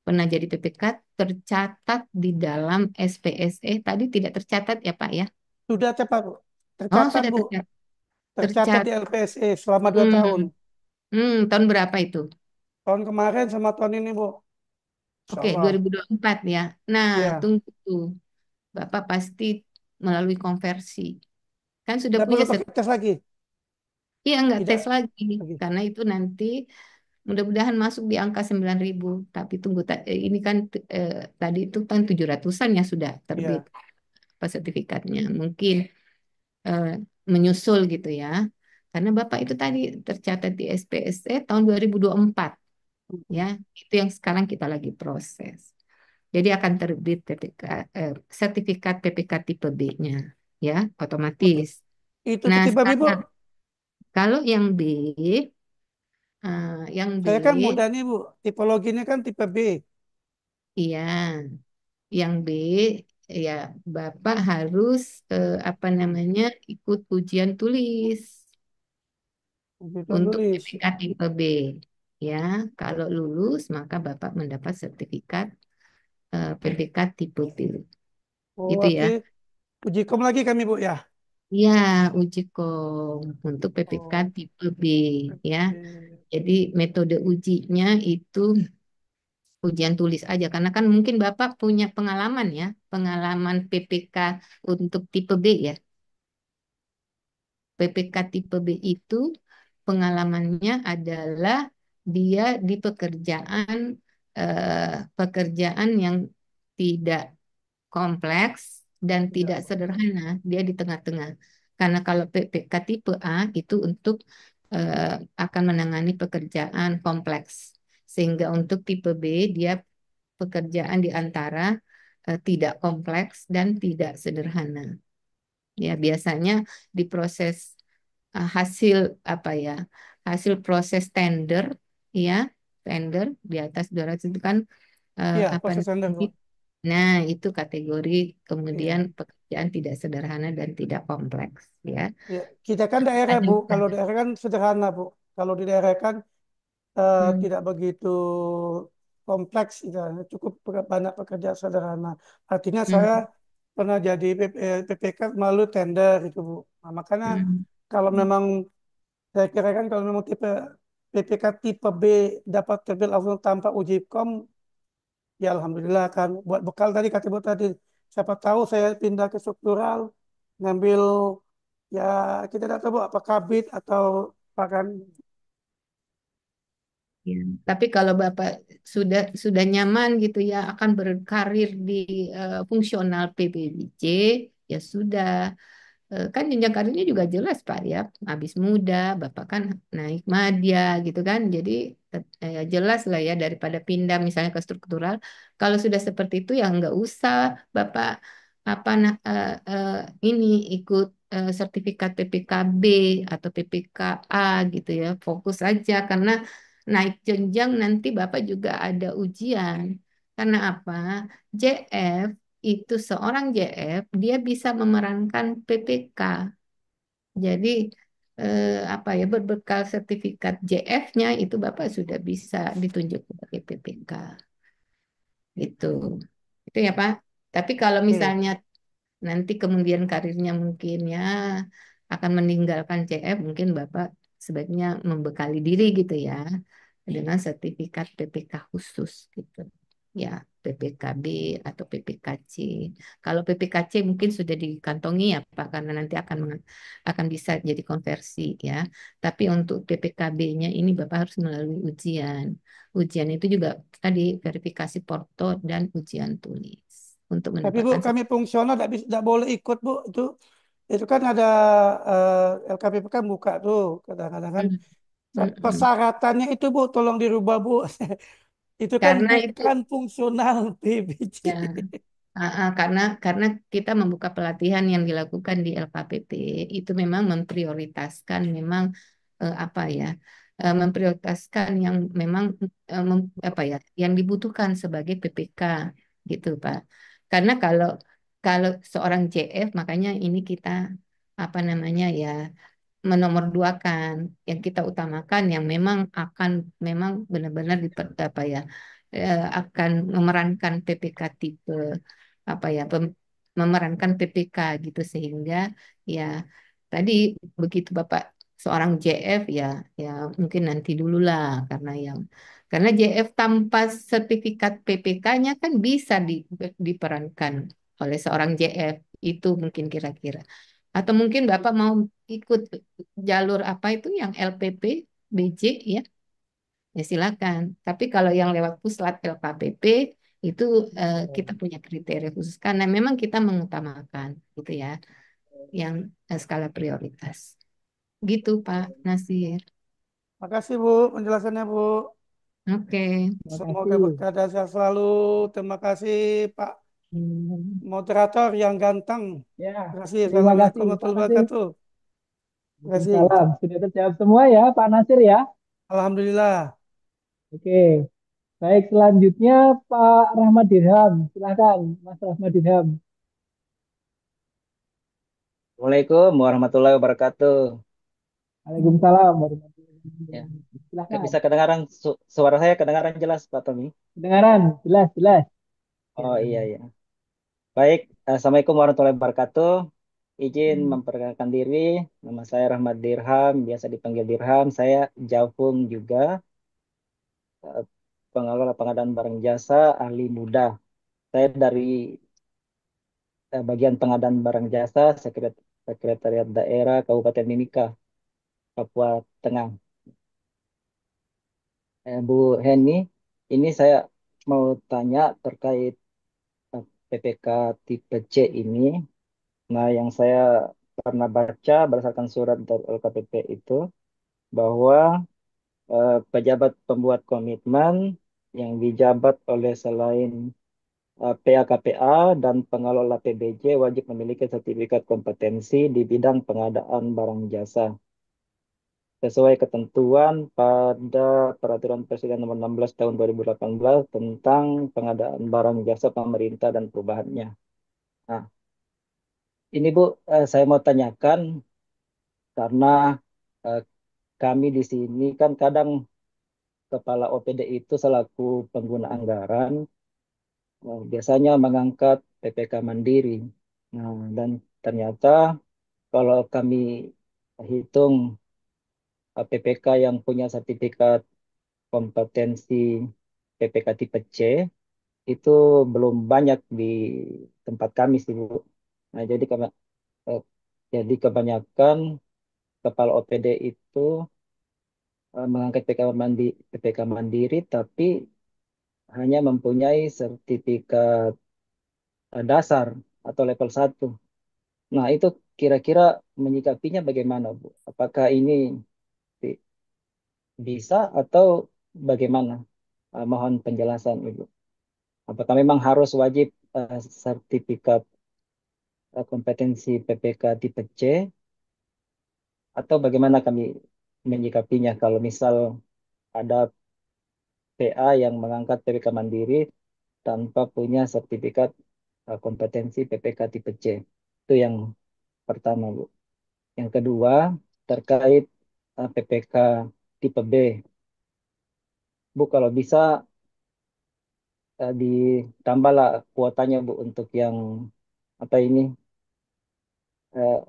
Pernah jadi PPK tercatat di dalam SPSE tadi tidak tercatat ya Pak ya? Sudah cepat, Bu. Oh, Tercatat, sudah Bu. tercatat. Tercatat di Tercatat. LPSE selama 2 tahun. Hmm, tahun berapa itu? Tahun kemarin sama tahun ini, Bu. Insya Oke, Allah. 2024 ya. Nah, Iya. tunggu tuh. Bapak pasti melalui konversi. Kan sudah Tidak punya perlu pakai tes lagi. iya nggak tes Tidak lagi. lagi. Karena itu nanti mudah-mudahan masuk di angka 9.000. Tapi tunggu, ini kan tadi itu kan 700-an ya sudah terbit Iya. apa sertifikatnya. Mungkin eh, menyusul gitu ya. Karena Bapak itu tadi tercatat di SPSE tahun 2024 ya. Itu yang sekarang kita lagi proses. Jadi akan terbit sertifikat PPK tipe B-nya ya, Untuk otomatis. itu Nah, tipe B, Bu. sekarang kalau yang B, yang B, Saya kan muda nih, Bu. Tipologinya kan tipe B. iya, yang B, ya Bapak harus apa namanya ikut ujian tulis Begitu untuk tulis. PPK tipe B. Ya, kalau lulus maka Bapak mendapat sertifikat PPK tipe B. Oh, Gitu ya. berarti uji kom lagi kami, Bu, ya? Ya, uji kom untuk PPK Oh, tipe B ya. oke. Jadi metode ujinya itu ujian tulis aja karena kan mungkin Bapak punya pengalaman ya, pengalaman PPK untuk tipe B ya. PPK tipe B itu pengalamannya adalah dia di pekerjaan yang tidak kompleks dan Tidak tidak kompleks. sederhana. Dia di tengah-tengah. Karena kalau PPK tipe A itu untuk akan menangani pekerjaan kompleks. Sehingga untuk tipe B dia pekerjaan di antara tidak kompleks dan tidak sederhana. Ya, biasanya diproses hasil apa ya? Hasil proses tender ya, tender di atas 200 itu kan Iya, apa proses tender, namanya? Bu. Nah, itu kategori kemudian Iya. pekerjaan tidak sederhana dan tidak kompleks ya. Ya, kita kan daerah, Ada Bu. Kalau misalnya. daerah kan sederhana, Bu. Kalau di daerah kan Hmm, tidak begitu kompleks, gitu. Cukup banyak pekerjaan sederhana. Artinya saya hmm, pernah jadi PPK melalui tender itu, Bu. Nah, makanya hmm. kalau memang saya kira kan kalau memang tipe PPK tipe B dapat terbil langsung tanpa uji kom, ya alhamdulillah kan. Buat bekal tadi kata Bu tadi, siapa tahu saya pindah ke struktural, ngambil ya kita tidak tahu Bu, apa kabit atau apa kan. Ya. Tapi kalau Bapak sudah nyaman gitu ya akan berkarir di fungsional PBBJ, ya sudah. Kan jenjang karirnya juga jelas Pak ya. Habis muda, Bapak kan naik madya gitu kan. Jadi jelas lah ya daripada pindah misalnya ke struktural. Kalau sudah seperti itu ya nggak usah Bapak apa ini ikut sertifikat PPKB atau PPKA gitu ya. Fokus aja karena naik jenjang nanti Bapak juga ada ujian. Karena apa? JF itu seorang JF dia bisa memerankan PPK. Jadi apa ya berbekal sertifikat JF-nya itu Bapak sudah bisa ditunjuk sebagai PPK gitu. Itu ya Pak. Tapi kalau Oke. misalnya nanti kemudian karirnya mungkin ya akan meninggalkan JF, mungkin Bapak sebaiknya membekali diri gitu ya dengan sertifikat PPK khusus gitu. Ya. PPKB atau PPKC. Kalau PPKC mungkin sudah dikantongi ya Pak, karena nanti akan bisa jadi konversi ya. Tapi untuk PPKB-nya ini Bapak harus melalui ujian. Ujian itu juga tadi verifikasi porto dan ujian tulis untuk Tapi Bu, mendapatkan kami fungsional tidak boleh ikut Bu. Itu kan ada LKPP kan buka tuh kadang-kadang kan. Mm, mm, mm. Persyaratannya itu Bu, tolong dirubah Bu. Itu kan Karena itu bukan fungsional PBJ. ya, karena kita membuka pelatihan yang dilakukan di LKPP itu memang memprioritaskan memang apa ya memprioritaskan yang memang apa ya yang dibutuhkan sebagai PPK gitu Pak. Karena kalau kalau seorang JF makanya ini kita apa namanya ya menomorduakan yang kita utamakan yang memang akan memang benar-benar apa ya akan memerankan PPK tipe apa ya memerankan PPK gitu sehingga ya tadi begitu Bapak seorang JF ya ya mungkin nanti dulu lah karena JF tanpa sertifikat PPK-nya kan bisa diperankan oleh seorang JF itu mungkin kira-kira atau mungkin Bapak mau ikut jalur apa itu yang LPP BJ ya ya silakan. Tapi kalau yang lewat puslat LKPP itu kita punya kriteria khusus karena memang kita mengutamakan gitu ya, yang skala prioritas. Gitu Pak Nasir. Makasih Bu penjelasannya Bu. Oke. Terima Semoga kasih. berkah dan sehat selalu. Terima kasih Pak Hmm. moderator yang ganteng. Ya, Terima kasih. terima Assalamualaikum kasih Pak warahmatullahi Nasir. wabarakatuh. Terima kasih. Waalaikumsalam. Sudah terjawab semua ya Pak Nasir ya. Alhamdulillah. Oke, baik selanjutnya Pak Rahmat Dirham. Silakan Mas Rahmat Dirham. Assalamualaikum warahmatullahi wabarakatuh. Waalaikumsalam warahmatullahi Ya, wabarakatuh. Silakan. bisa kedengaran suara saya kedengaran jelas Pak Tommy? Kedengaran jelas jelas. Oh iya iya. Baik, Assalamualaikum warahmatullahi wabarakatuh. Izin Hmm. memperkenalkan diri, nama saya Rahmat Dirham, biasa dipanggil Dirham. Saya Javung juga, eh, pengelola pengadaan barang jasa, ahli muda. Saya dari bagian pengadaan barang jasa, Sekretariat Daerah Kabupaten Mimika, Papua Tengah. Bu Heni, ini saya mau tanya terkait PPK tipe C ini. Nah, yang saya pernah baca berdasarkan surat dari LKPP itu bahwa pejabat pembuat komitmen yang dijabat oleh selain PAKPA dan pengelola PBJ wajib memiliki sertifikat kompetensi di bidang pengadaan barang jasa sesuai ketentuan pada Peraturan Presiden Nomor 16 Tahun 2018 tentang pengadaan barang jasa pemerintah dan perubahannya. Nah, ini Bu, saya mau tanyakan karena eh, kami di sini kan kadang kepala OPD itu selaku pengguna anggaran biasanya mengangkat PPK Mandiri. Nah, dan ternyata kalau kami hitung PPK yang punya sertifikat kompetensi PPK tipe C itu belum banyak di tempat kami sih Bu. Nah, eh, jadi kebanyakan kepala OPD itu mengangkat PPK Mandiri tapi hanya mempunyai sertifikat dasar atau level 1. Nah, itu kira-kira menyikapinya bagaimana, Bu? Apakah ini bi- bisa atau bagaimana? Mohon penjelasan, Ibu. Apakah memang harus wajib sertifikat kompetensi PPK tipe C atau bagaimana kami menyikapinya kalau misal ada PA yang mengangkat PPK Mandiri tanpa punya sertifikat kompetensi PPK tipe C. Itu yang pertama, Bu. Yang kedua, terkait PPK tipe B. Bu, kalau bisa ditambahlah kuotanya, Bu, untuk yang apa ini eh,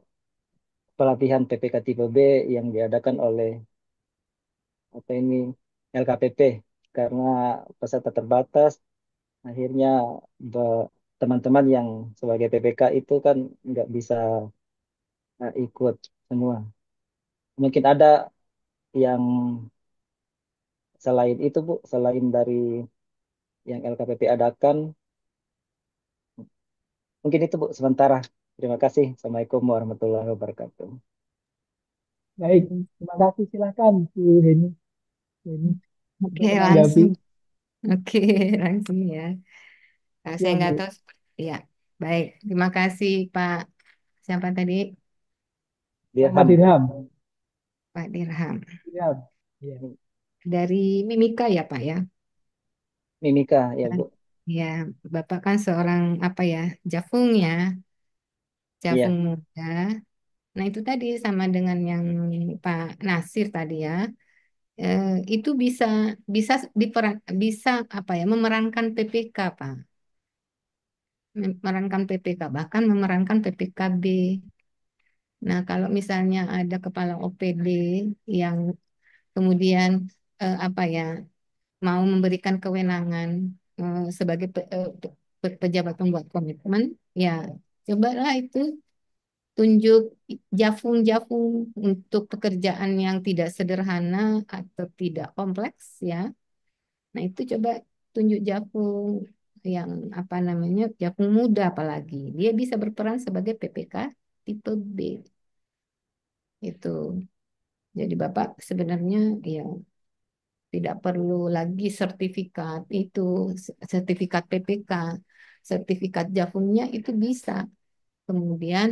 pelatihan PPK tipe B yang diadakan oleh apa ini LKPP karena peserta terbatas Akhirnya teman-teman yang sebagai PPK itu kan nggak bisa ikut semua. Mungkin ada yang selain itu Bu, selain dari yang LKPP adakan, mungkin itu Bu sementara. Terima kasih. Assalamualaikum warahmatullahi wabarakatuh. Baik, terima kasih. Silakan Bu Heni, Heni Oke, untuk menanggapi. langsung. Oke, langsung ya. Saya Ya nggak Bu, tahu. Ya, baik. Terima kasih Pak. Siapa tadi? Muhammad Dirham. Dirham. Pak Dirham. Dirham. Ya, Dari Mimika ya Pak ya? Mimika ya Kan? Bu. Ya, Bapak kan seorang apa ya? Jafung ya, Jafung Iya, muda. Nah, itu tadi sama dengan yang Pak Nasir tadi ya. Eh, itu bisa bisa bisa apa ya? Memerankan PPK, Pak. Memerankan PPK, bahkan memerankan PPKB. Nah, kalau misalnya ada kepala OPD yang kemudian apa ya, mau memberikan kewenangan sebagai pejabat pembuat komitmen, ya cobalah itu tunjuk jafung-jafung untuk pekerjaan yang tidak sederhana atau tidak kompleks ya. Nah, itu coba tunjuk jafung yang apa namanya, jafung muda apalagi. Dia bisa berperan sebagai PPK tipe B itu. Jadi Bapak sebenarnya ya tidak perlu lagi sertifikat itu, sertifikat PPK, sertifikat jafungnya itu bisa. Kemudian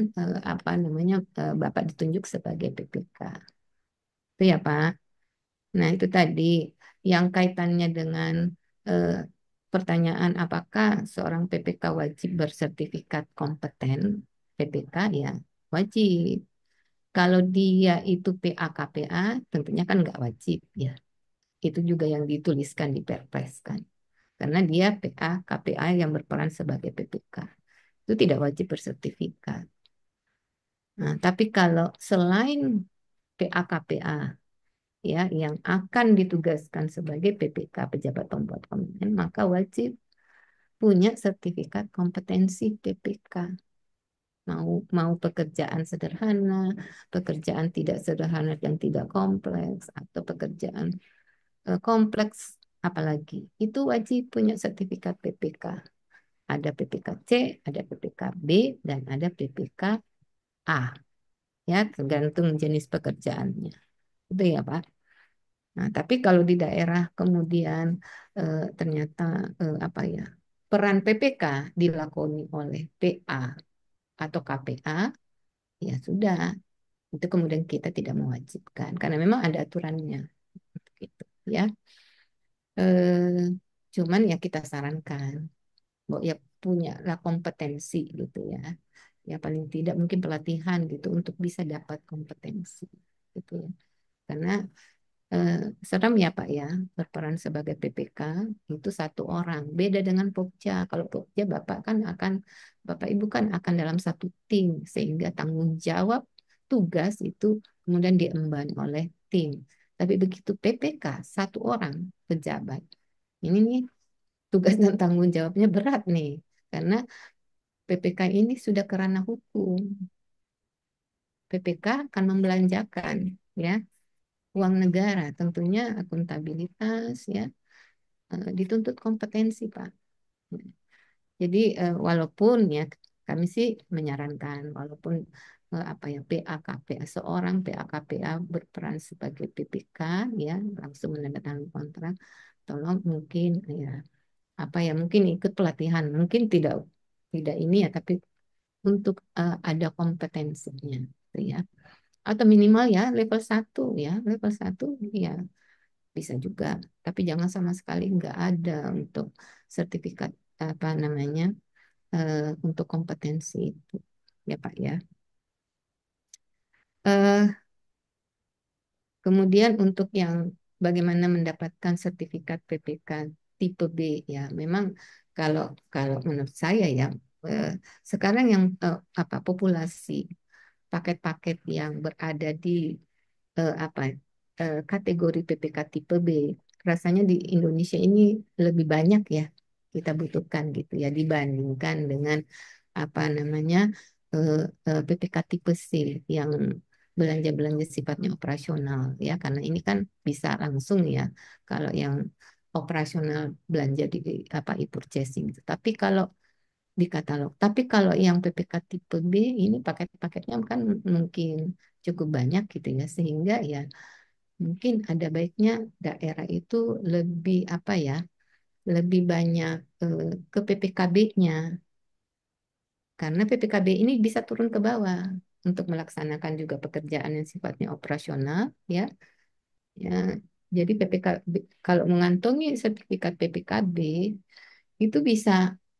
apa namanya, Bapak ditunjuk sebagai PPK. Itu ya Pak. Nah itu tadi yang kaitannya dengan eh, pertanyaan apakah seorang PPK wajib bersertifikat kompeten PPK, ya wajib. Kalau dia itu PA-KPA tentunya kan nggak wajib ya. Itu juga yang dituliskan di Perpres kan. Karena dia PA, KPA yang berperan sebagai PPK. Itu tidak wajib bersertifikat. Nah, tapi kalau selain PA, KPA ya yang akan ditugaskan sebagai PPK, pejabat pembuat komitmen, maka wajib punya sertifikat kompetensi PPK. Mau pekerjaan sederhana, pekerjaan tidak sederhana dan tidak kompleks, atau pekerjaan kompleks apalagi, itu wajib punya sertifikat PPK. Ada PPK C, ada PPK B, dan ada PPK A. Ya, tergantung jenis pekerjaannya. Itu ya, Pak. Nah, tapi kalau di daerah kemudian ternyata apa ya, peran PPK dilakoni oleh PA atau KPA, ya sudah, itu kemudian kita tidak mewajibkan karena memang ada aturannya, gitu ya. Eh, Cuman ya kita sarankan bahwa ya punya lah kompetensi gitu ya. Ya paling tidak mungkin pelatihan gitu untuk bisa dapat kompetensi gitu ya. Karena eh, serem ya Pak ya, berperan sebagai PPK itu satu orang. Beda dengan Pokja. Kalau Pokja Bapak Ibu kan akan dalam satu tim sehingga tanggung jawab tugas itu kemudian diemban oleh tim. Tapi begitu PPK satu orang pejabat. Ini nih tugas dan tanggung jawabnya berat nih. Karena PPK ini sudah ke ranah hukum. PPK akan membelanjakan ya uang negara, tentunya akuntabilitas ya, dituntut kompetensi Pak. Jadi walaupun ya kami sih menyarankan walaupun apa ya PAKPA, seorang PAKPA berperan sebagai PPK ya langsung menandatangani kontrak, tolong mungkin ya apa ya mungkin ikut pelatihan, mungkin tidak tidak ini ya, tapi untuk ada kompetensinya gitu ya. Atau minimal ya level 1 ya, level 1 ya bisa juga. Tapi jangan sama sekali nggak ada untuk sertifikat apa namanya untuk kompetensi itu ya Pak ya. Eh, Kemudian untuk yang bagaimana mendapatkan sertifikat PPK tipe B ya, memang kalau kalau menurut saya ya eh, sekarang yang apa populasi paket-paket yang berada di apa kategori PPK tipe B rasanya di Indonesia ini lebih banyak ya kita butuhkan gitu ya dibandingkan dengan apa namanya PPK tipe C yang belanja-belanja sifatnya operasional ya karena ini kan bisa langsung ya kalau yang operasional belanja di apa e-purchasing gitu. Tapi kalau di katalog. Tapi kalau yang PPK tipe B ini paket-paketnya kan mungkin cukup banyak gitu ya sehingga ya mungkin ada baiknya daerah itu lebih apa ya lebih banyak ke PPKB-nya karena PPKB ini bisa turun ke bawah untuk melaksanakan juga pekerjaan yang sifatnya operasional ya ya jadi PPKB kalau mengantongi sertifikat PPKB itu bisa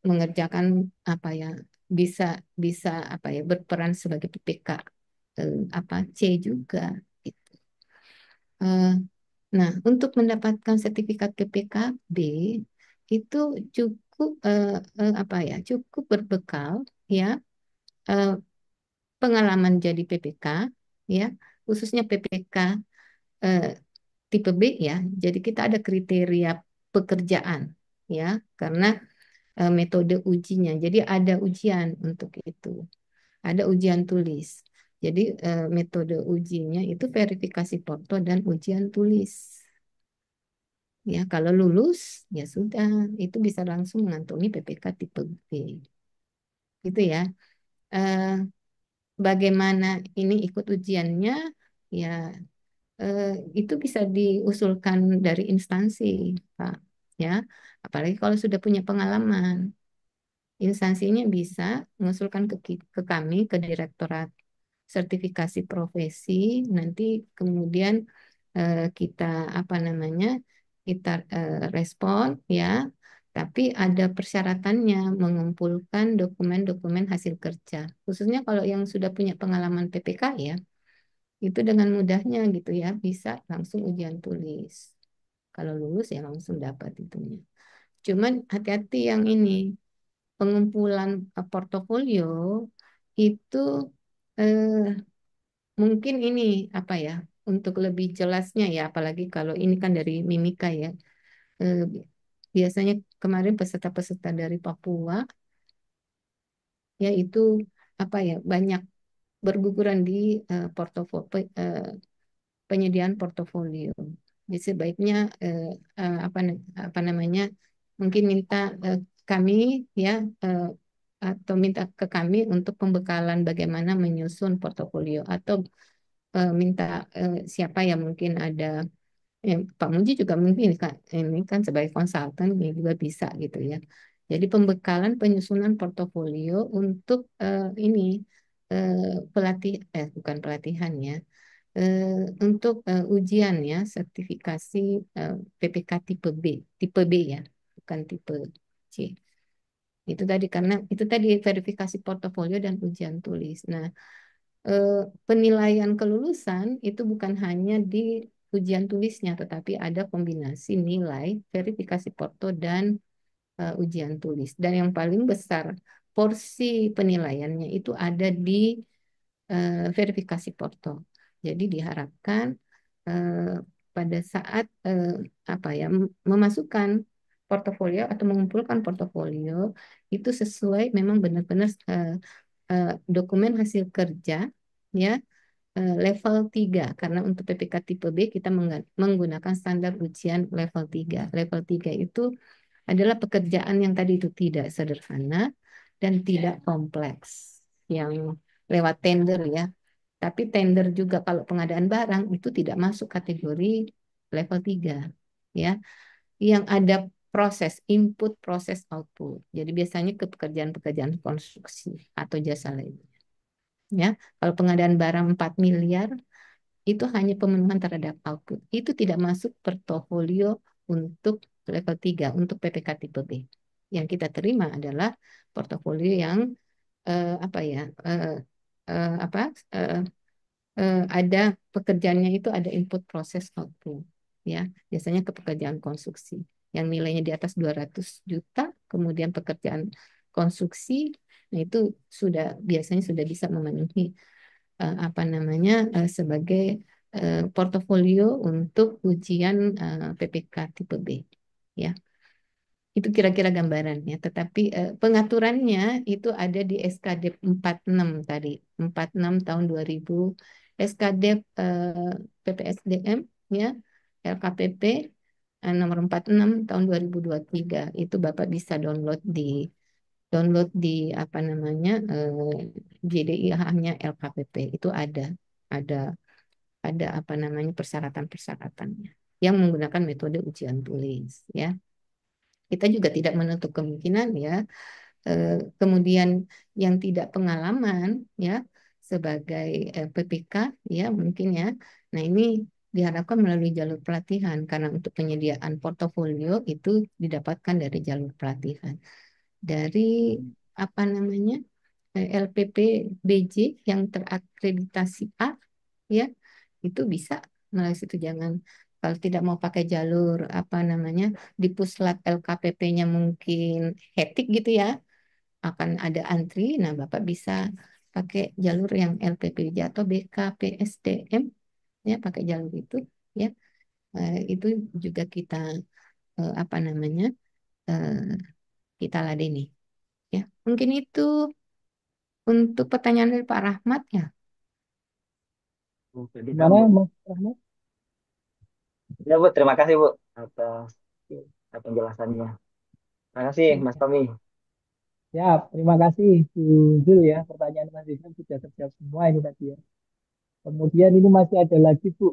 mengerjakan apa ya bisa bisa apa ya berperan sebagai PPK apa C juga gitu. Eh, nah untuk mendapatkan sertifikat PPKB itu cukup apa ya cukup berbekal ya eh, pengalaman jadi PPK ya khususnya PPK eh, tipe B ya jadi kita ada kriteria pekerjaan ya karena metode ujinya. Jadi ada ujian untuk itu. Ada ujian tulis. Jadi metode ujinya itu verifikasi foto dan ujian tulis. Ya, kalau lulus ya sudah, itu bisa langsung mengantongi PPK tipe B. Gitu ya. Eh, Bagaimana ini ikut ujiannya? Ya, eh, itu bisa diusulkan dari instansi, Pak. Ya, apalagi kalau sudah punya pengalaman. Instansinya bisa mengusulkan ke kami, ke Direktorat Sertifikasi Profesi, nanti kemudian kita apa namanya kita respon ya, tapi ada persyaratannya mengumpulkan dokumen-dokumen hasil kerja. Khususnya kalau yang sudah punya pengalaman PPK ya, itu dengan mudahnya gitu ya bisa langsung ujian tulis. Kalau lulus ya langsung dapat itunya. Cuman hati-hati yang ini pengumpulan portofolio itu eh, mungkin ini apa ya untuk lebih jelasnya ya apalagi kalau ini kan dari Mimika ya eh, biasanya kemarin peserta-peserta dari Papua ya itu apa ya banyak berguguran di portofolio penyediaan portofolio. Jadi sebaiknya apa namanya mungkin minta kami ya eh, atau minta ke kami untuk pembekalan bagaimana menyusun portofolio atau minta siapa yang mungkin ada Pak Muji juga mungkin kan ini kan sebagai konsultan ini juga bisa gitu ya. Jadi pembekalan penyusunan portofolio untuk ini eh, pelatih bukan pelatihan ya untuk ujian ya sertifikasi PPK tipe B ya, bukan tipe C. Itu tadi karena itu tadi verifikasi portofolio dan ujian tulis. Nah, eh, penilaian kelulusan itu bukan hanya di ujian tulisnya, tetapi ada kombinasi nilai verifikasi porto dan ujian tulis. Dan yang paling besar porsi penilaiannya itu ada di verifikasi porto. Jadi diharapkan eh, pada saat apa ya memasukkan portofolio atau mengumpulkan portofolio itu sesuai memang benar-benar dokumen hasil kerja ya level 3 karena untuk PPK tipe B kita menggunakan standar ujian level 3. Level 3 itu adalah pekerjaan yang tadi itu tidak sederhana dan tidak kompleks yang lewat tender ya. Tapi tender juga kalau pengadaan barang itu tidak masuk kategori level 3 ya. Yang ada proses input, proses output. Jadi biasanya ke pekerjaan-pekerjaan konstruksi atau jasa lainnya. Ya, kalau pengadaan barang 4 miliar itu hanya pemenuhan terhadap output. Itu tidak masuk portofolio untuk level 3 untuk PPK tipe B. Yang kita terima adalah portofolio yang apa ya apa eh, ada pekerjaannya itu ada input proses output ya biasanya ke pekerjaan konstruksi yang nilainya di atas 200 juta kemudian pekerjaan konstruksi nah itu sudah biasanya sudah bisa memenuhi apa namanya sebagai portofolio untuk ujian PPK tipe B ya Itu kira-kira gambarannya. Tetapi pengaturannya itu ada di SKD 46 tadi, 46 tahun 2000, SKD PPSDM ya, LKPP nomor 46 tahun 2023. Itu Bapak bisa download di apa namanya JDIH-nya LKPP. Itu ada ada apa namanya persyaratan-persyaratannya yang menggunakan metode ujian tulis ya. Kita juga tidak menutup kemungkinan ya, kemudian yang tidak pengalaman ya sebagai PPK ya mungkin ya. Nah, ini diharapkan melalui jalur pelatihan karena untuk penyediaan portofolio itu didapatkan dari jalur pelatihan. Dari apa namanya? LPP BJ yang terakreditasi A ya, itu bisa melalui situ. Jangan, kalau tidak mau pakai jalur apa namanya di puslat LKPP-nya mungkin hektik gitu ya, akan ada antri. Nah, Bapak bisa pakai jalur yang LPPJ atau BKPSDM ya, pakai jalur itu ya. Itu juga kita apa namanya eh, kita ladeni ya. Mungkin itu untuk pertanyaan dari Pak Rahmat ya. Oh, jadi tahu, Gimana Bu. Mas Rahmat? Ya, Bu, terima kasih, Bu, atas penjelasannya. Terima kasih, Mas Tommy. Ya, terima kasih Bu Zul ya. Pertanyaan Mas Rizal sudah terjawab semua ini tadi ya. Kemudian ini masih ada lagi Bu.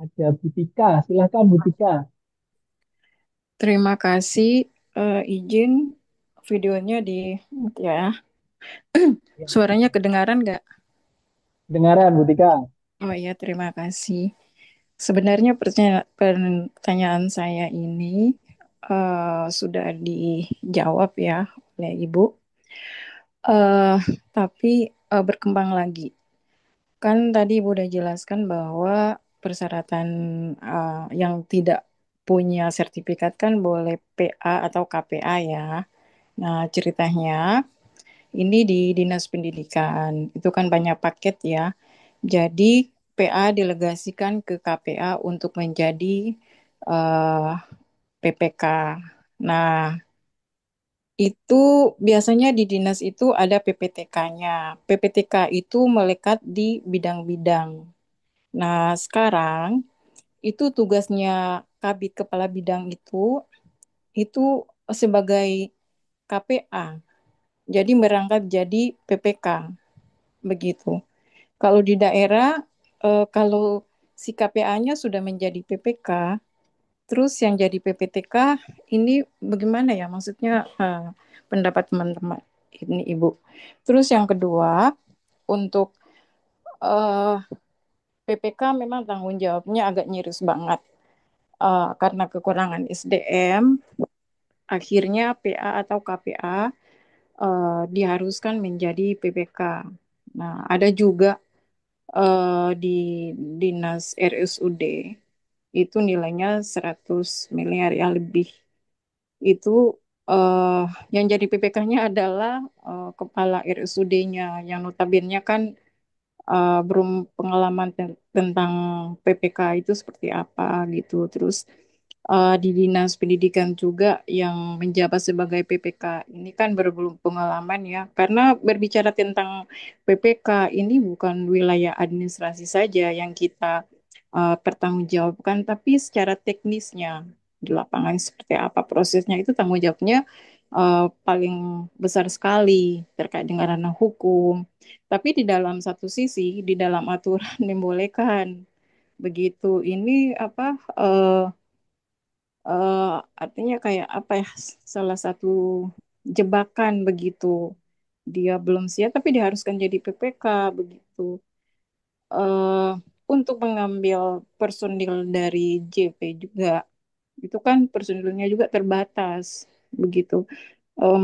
Ada Bu Tika. Silahkan Bu Tika. Terima kasih. Izin videonya di ya. Ya, Suaranya kedengaran nggak? dengaran Bu Tika. Oh iya, terima kasih. Sebenarnya pertanyaan saya ini sudah dijawab ya oleh Ibu. Eh, tapi berkembang lagi. Kan tadi Ibu udah jelaskan bahwa persyaratan yang tidak punya sertifikat kan boleh PA atau KPA ya. Nah, ceritanya ini di Dinas Pendidikan. Itu kan banyak paket ya. Jadi PA delegasikan ke KPA untuk menjadi eh, PPK. Nah, itu biasanya di dinas itu ada PPTK-nya. PPTK itu melekat di bidang-bidang. Nah, sekarang itu tugasnya Kabid Kepala Bidang itu sebagai KPA. Jadi merangkap jadi PPK begitu. Kalau di daerah, kalau si KPA-nya sudah menjadi PPK, terus yang jadi PPTK ini bagaimana ya? Maksudnya pendapat teman-teman ini Ibu. Terus yang kedua, untuk eh, PPK memang tanggung jawabnya agak miris banget. Karena kekurangan SDM, akhirnya PA atau KPA diharuskan menjadi PPK. Nah, ada juga di Dinas RSUD itu nilainya 100 miliar ya lebih. Itu eh, yang jadi PPK-nya adalah kepala RSUD-nya yang notabene kan belum pengalaman tentang PPK itu seperti apa gitu. Terus di Dinas Pendidikan juga yang menjabat sebagai PPK ini kan belum pengalaman ya. Karena berbicara tentang PPK ini bukan wilayah administrasi saja yang kita pertanggungjawabkan, tapi secara teknisnya di lapangan seperti apa prosesnya itu tanggung jawabnya paling besar sekali terkait dengan ranah hukum. Tapi di dalam satu sisi, di dalam aturan membolehkan begitu. Ini apa? eh, Artinya kayak apa ya? Salah satu jebakan begitu. Dia belum siap, tapi diharuskan jadi PPK begitu. eh untuk mengambil personil dari JP juga, itu kan personilnya juga terbatas begitu.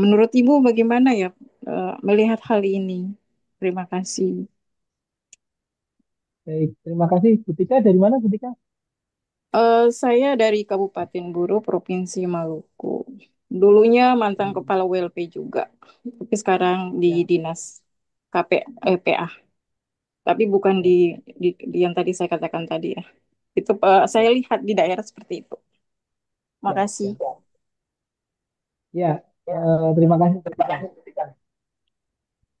Menurut Ibu bagaimana ya melihat hal ini? Terima kasih. Baik, terima kasih. Bu Tika dari mana Bu Tika? Saya dari Kabupaten Buru, Provinsi Maluku. Dulunya mantan Hmm, kepala WLP juga, tapi sekarang di ya, dinas PA, tapi bukan ya, di yang tadi saya katakan tadi ya. Itu saya ya, lihat di daerah seperti itu. ya, Makasih. ya. Ya, terima kasih Jessica.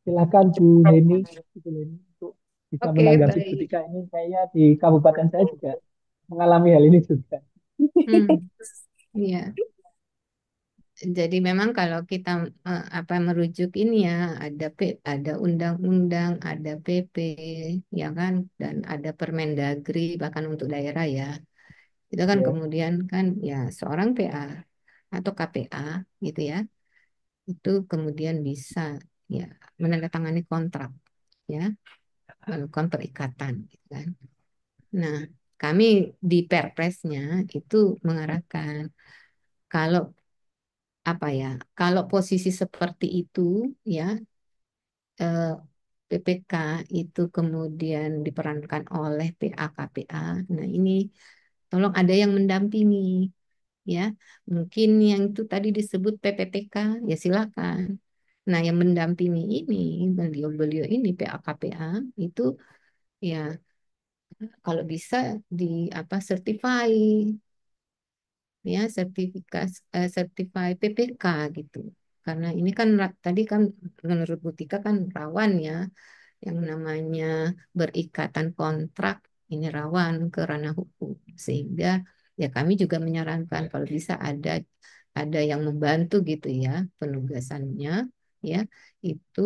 Silakan Bu Leni, Bu Leni untuk bisa Oke, menanggapi baik. ketika ini kayaknya di kabupaten saya juga mengalami hal ini juga. Hmm, iya. Jadi memang kalau kita apa merujuk ini ya ada undang-undang, ada PP ya kan dan ada Permendagri bahkan untuk daerah ya. Itu kan Ya, kemudian kan ya seorang PA atau KPA gitu ya. Itu kemudian bisa ya menandatangani kontrak ya, kontrak ikatan gitu kan. Nah, kami di Perpresnya itu mengarahkan kalau apa ya, kalau posisi seperti itu ya eh, PPK itu kemudian diperankan oleh PA KPA. Nah, ini tolong ada yang mendampingi ya. Mungkin yang itu tadi disebut PPTK ya silakan. Nah, yang mendampingi ini beliau-beliau ini PA KPA itu ya kalau bisa di apa certify ya certify PPK gitu. Karena ini kan tadi kan menurut Butika kan rawan ya yang namanya berikatan kontrak ini rawan ke ranah hukum sehingga ya kami juga menyarankan kalau bisa ada yang membantu gitu ya penugasannya ya itu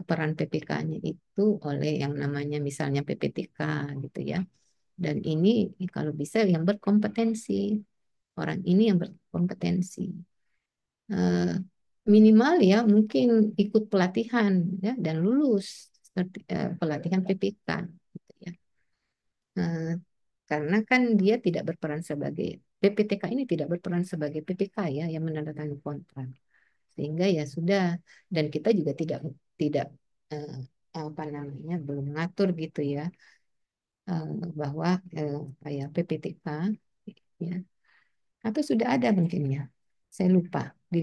peran PPK-nya itu oleh yang namanya misalnya PPTK gitu ya dan ini kalau bisa yang berkompetensi orang ini yang berkompetensi. Eh, Minimal ya mungkin ikut pelatihan ya dan lulus pelatihan PPK gitu ya. Eh, karena kan dia tidak berperan sebagai PPTK ini tidak berperan sebagai PPK ya yang menandatangani kontrak sehingga ya sudah dan kita juga tidak eh, apa namanya belum mengatur gitu ya eh, bahwa kayak PPTK ya atau sudah ada mungkin ya. Saya lupa di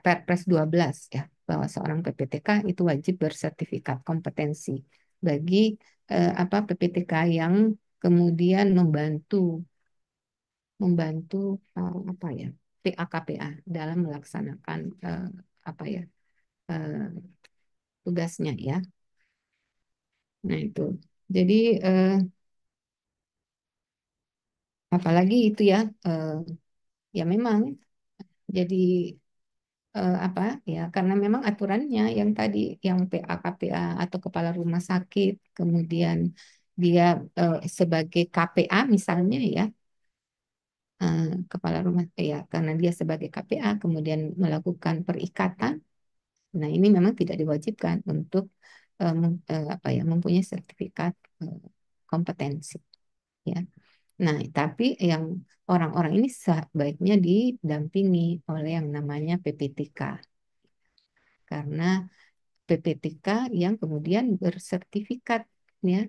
Perpres 12 ya bahwa seorang PPTK itu wajib bersertifikat kompetensi bagi apa PPTK yang kemudian membantu membantu apa ya PAKPA dalam melaksanakan apa ya eh, tugasnya ya. Nah itu. Jadi apalagi itu ya ya memang jadi apa ya karena memang aturannya yang tadi yang PA atau kepala rumah sakit kemudian dia sebagai KPA misalnya ya kepala rumah ya karena dia sebagai KPA kemudian melakukan perikatan nah ini memang tidak diwajibkan untuk apa ya mempunyai sertifikat eh, kompetensi ya nah tapi yang orang-orang ini sebaiknya didampingi oleh yang namanya PPTK karena PPTK yang kemudian bersertifikat ya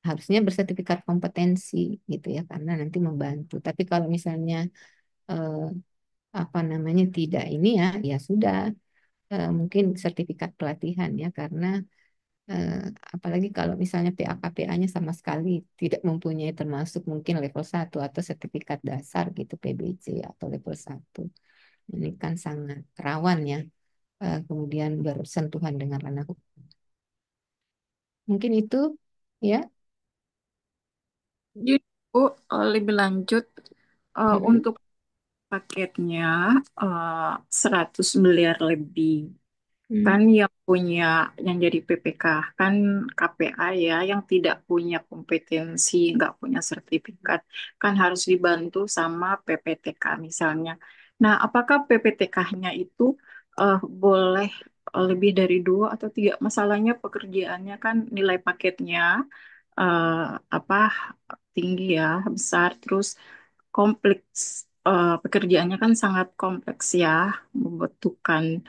harusnya bersertifikat kompetensi gitu ya karena nanti membantu tapi kalau misalnya eh, apa namanya tidak ini ya ya sudah mungkin sertifikat pelatihan ya karena eh, apalagi kalau misalnya PAKPA-nya sama sekali tidak mempunyai termasuk mungkin level 1 atau sertifikat dasar gitu PBC atau level 1 ini kan sangat rawan ya kemudian bersentuhan dengan ranah hukum. Mungkin itu ya. Jadi, Bu, lebih lanjut Mm-mm. untuk paketnya 100 miliar lebih. Hmm. Kan yang punya, yang jadi PPK, kan KPA ya, yang tidak punya kompetensi, nggak punya sertifikat, kan harus dibantu sama PPTK misalnya. Nah, apakah PPTK-nya itu boleh lebih dari dua atau tiga? Masalahnya pekerjaannya kan nilai paketnya eh, apa tinggi ya, besar, terus kompleks. Pekerjaannya kan sangat kompleks ya, membutuhkan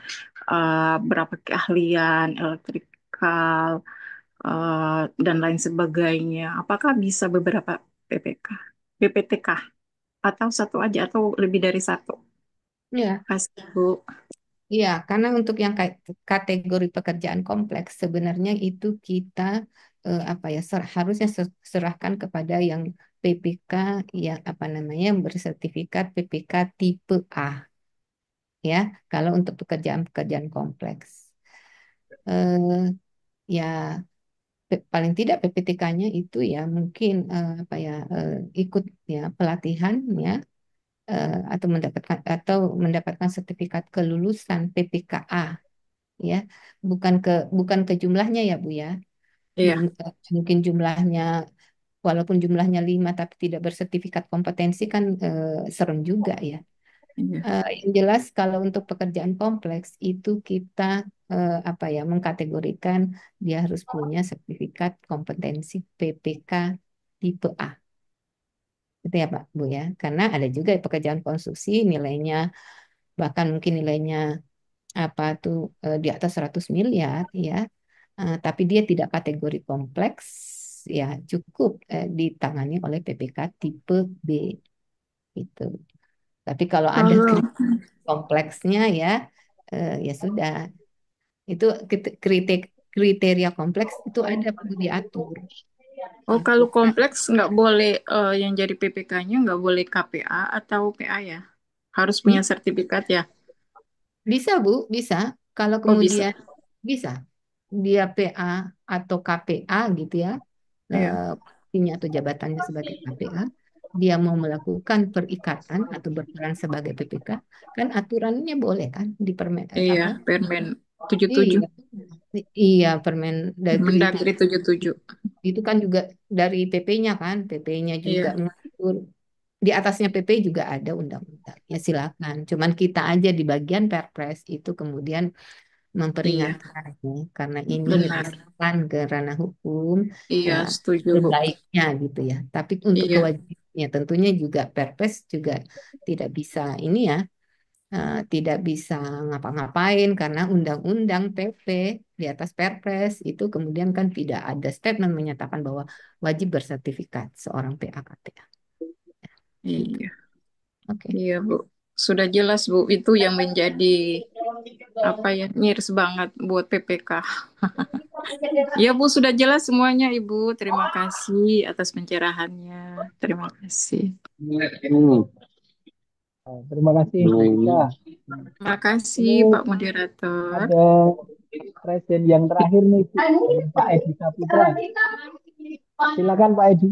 berapa keahlian, elektrikal, dan lain sebagainya. Apakah bisa beberapa PPK, PPTK, atau satu aja, atau lebih dari satu? Ya, Kasih, Bu. iya, karena untuk yang kategori pekerjaan kompleks sebenarnya itu kita apa ya harusnya serahkan kepada yang PPK yang apa namanya yang bersertifikat PPK tipe A ya kalau untuk pekerjaan-pekerjaan kompleks. Eh, ya paling tidak PPTK-nya itu ya mungkin apa ya ikut ya pelatihan ya atau mendapatkan sertifikat kelulusan PPKA ya bukan ke jumlahnya ya Bu ya. Iya, Mungkin jumlahnya walaupun jumlahnya 5 tapi tidak bersertifikat kompetensi kan serem juga ya. iya. Yang jelas kalau untuk pekerjaan kompleks itu kita apa ya mengkategorikan dia harus punya sertifikat kompetensi PPK tipe A. Itu ya Pak Bu ya. Karena ada juga pekerjaan konstruksi nilainya bahkan mungkin nilainya apa tuh di atas 100 miliar ya. Tapi dia tidak kategori kompleks ya cukup ditangani oleh PPK tipe B itu. Tapi kalau ada Kalau kompleksnya ya ya sudah itu kriteria kompleks itu ada perlu diatur kalau gitu. kompleks nggak boleh yang jadi PPK-nya nggak boleh KPA atau PA ya. Harus punya Bisa, sertifikat ya. bisa Bu, bisa. Kalau Oh bisa. kemudian bisa dia PA atau KPA gitu ya, Iya, posisinya atau jabatannya sebagai KPA, dia mau melakukan perikatan atau berperan sebagai PPK, kan aturannya boleh kan di iya. apa? Permen 77. Iya, iya Permendagri Mendagri 77. itu kan juga dari PP-nya kan, PP-nya juga Iya, mengatur di atasnya PP juga ada undang-undang. Ya silakan. Cuman kita aja di bagian Perpres itu kemudian iya. memperingatkan ya, karena ini Benar. menyerahkan ke ranah hukum ya Iya, setuju, Bu. sebaiknya gitu ya. Tapi untuk Iya, kewajibannya tentunya juga Perpres juga tidak bisa ini ya tidak bisa ngapa-ngapain karena undang-undang PP di atas Perpres itu kemudian kan tidak ada statement menyatakan bahwa wajib bersertifikat seorang PAKPA gitu. iya. Oke. Iya, Bu. Sudah jelas, Bu. Itu yang menjadi apa ya, miris banget buat PPK. Ya, Bu, sudah jelas semuanya, Ibu. Terima kasih atas pencerahannya. Terima kasih. Terima kasih, Bu Ika. Terima kasih, Ini Pak Moderator. ada presiden yang terakhir nih, Bu, dari Pak Edi Saputra. Silakan Pak Edi.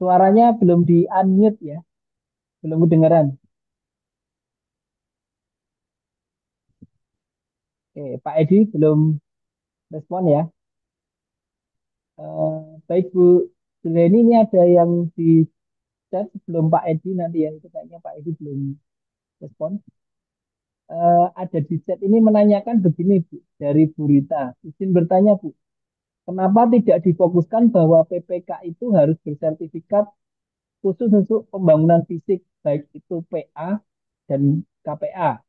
Suaranya belum di-unmute ya, belum kedengaran. Oke, Pak Edi belum respon ya. Baik Bu Zuleni, ini ada yang di chat sebelum Pak Edi nanti ya, itu kayaknya Pak Edi belum respon. Ada di chat ini menanyakan begini Bu, dari Bu Rita. Izin bertanya Bu, kenapa tidak difokuskan bahwa PPK itu harus bersertifikat khusus untuk pembangunan fisik, baik itu PA dan KPA?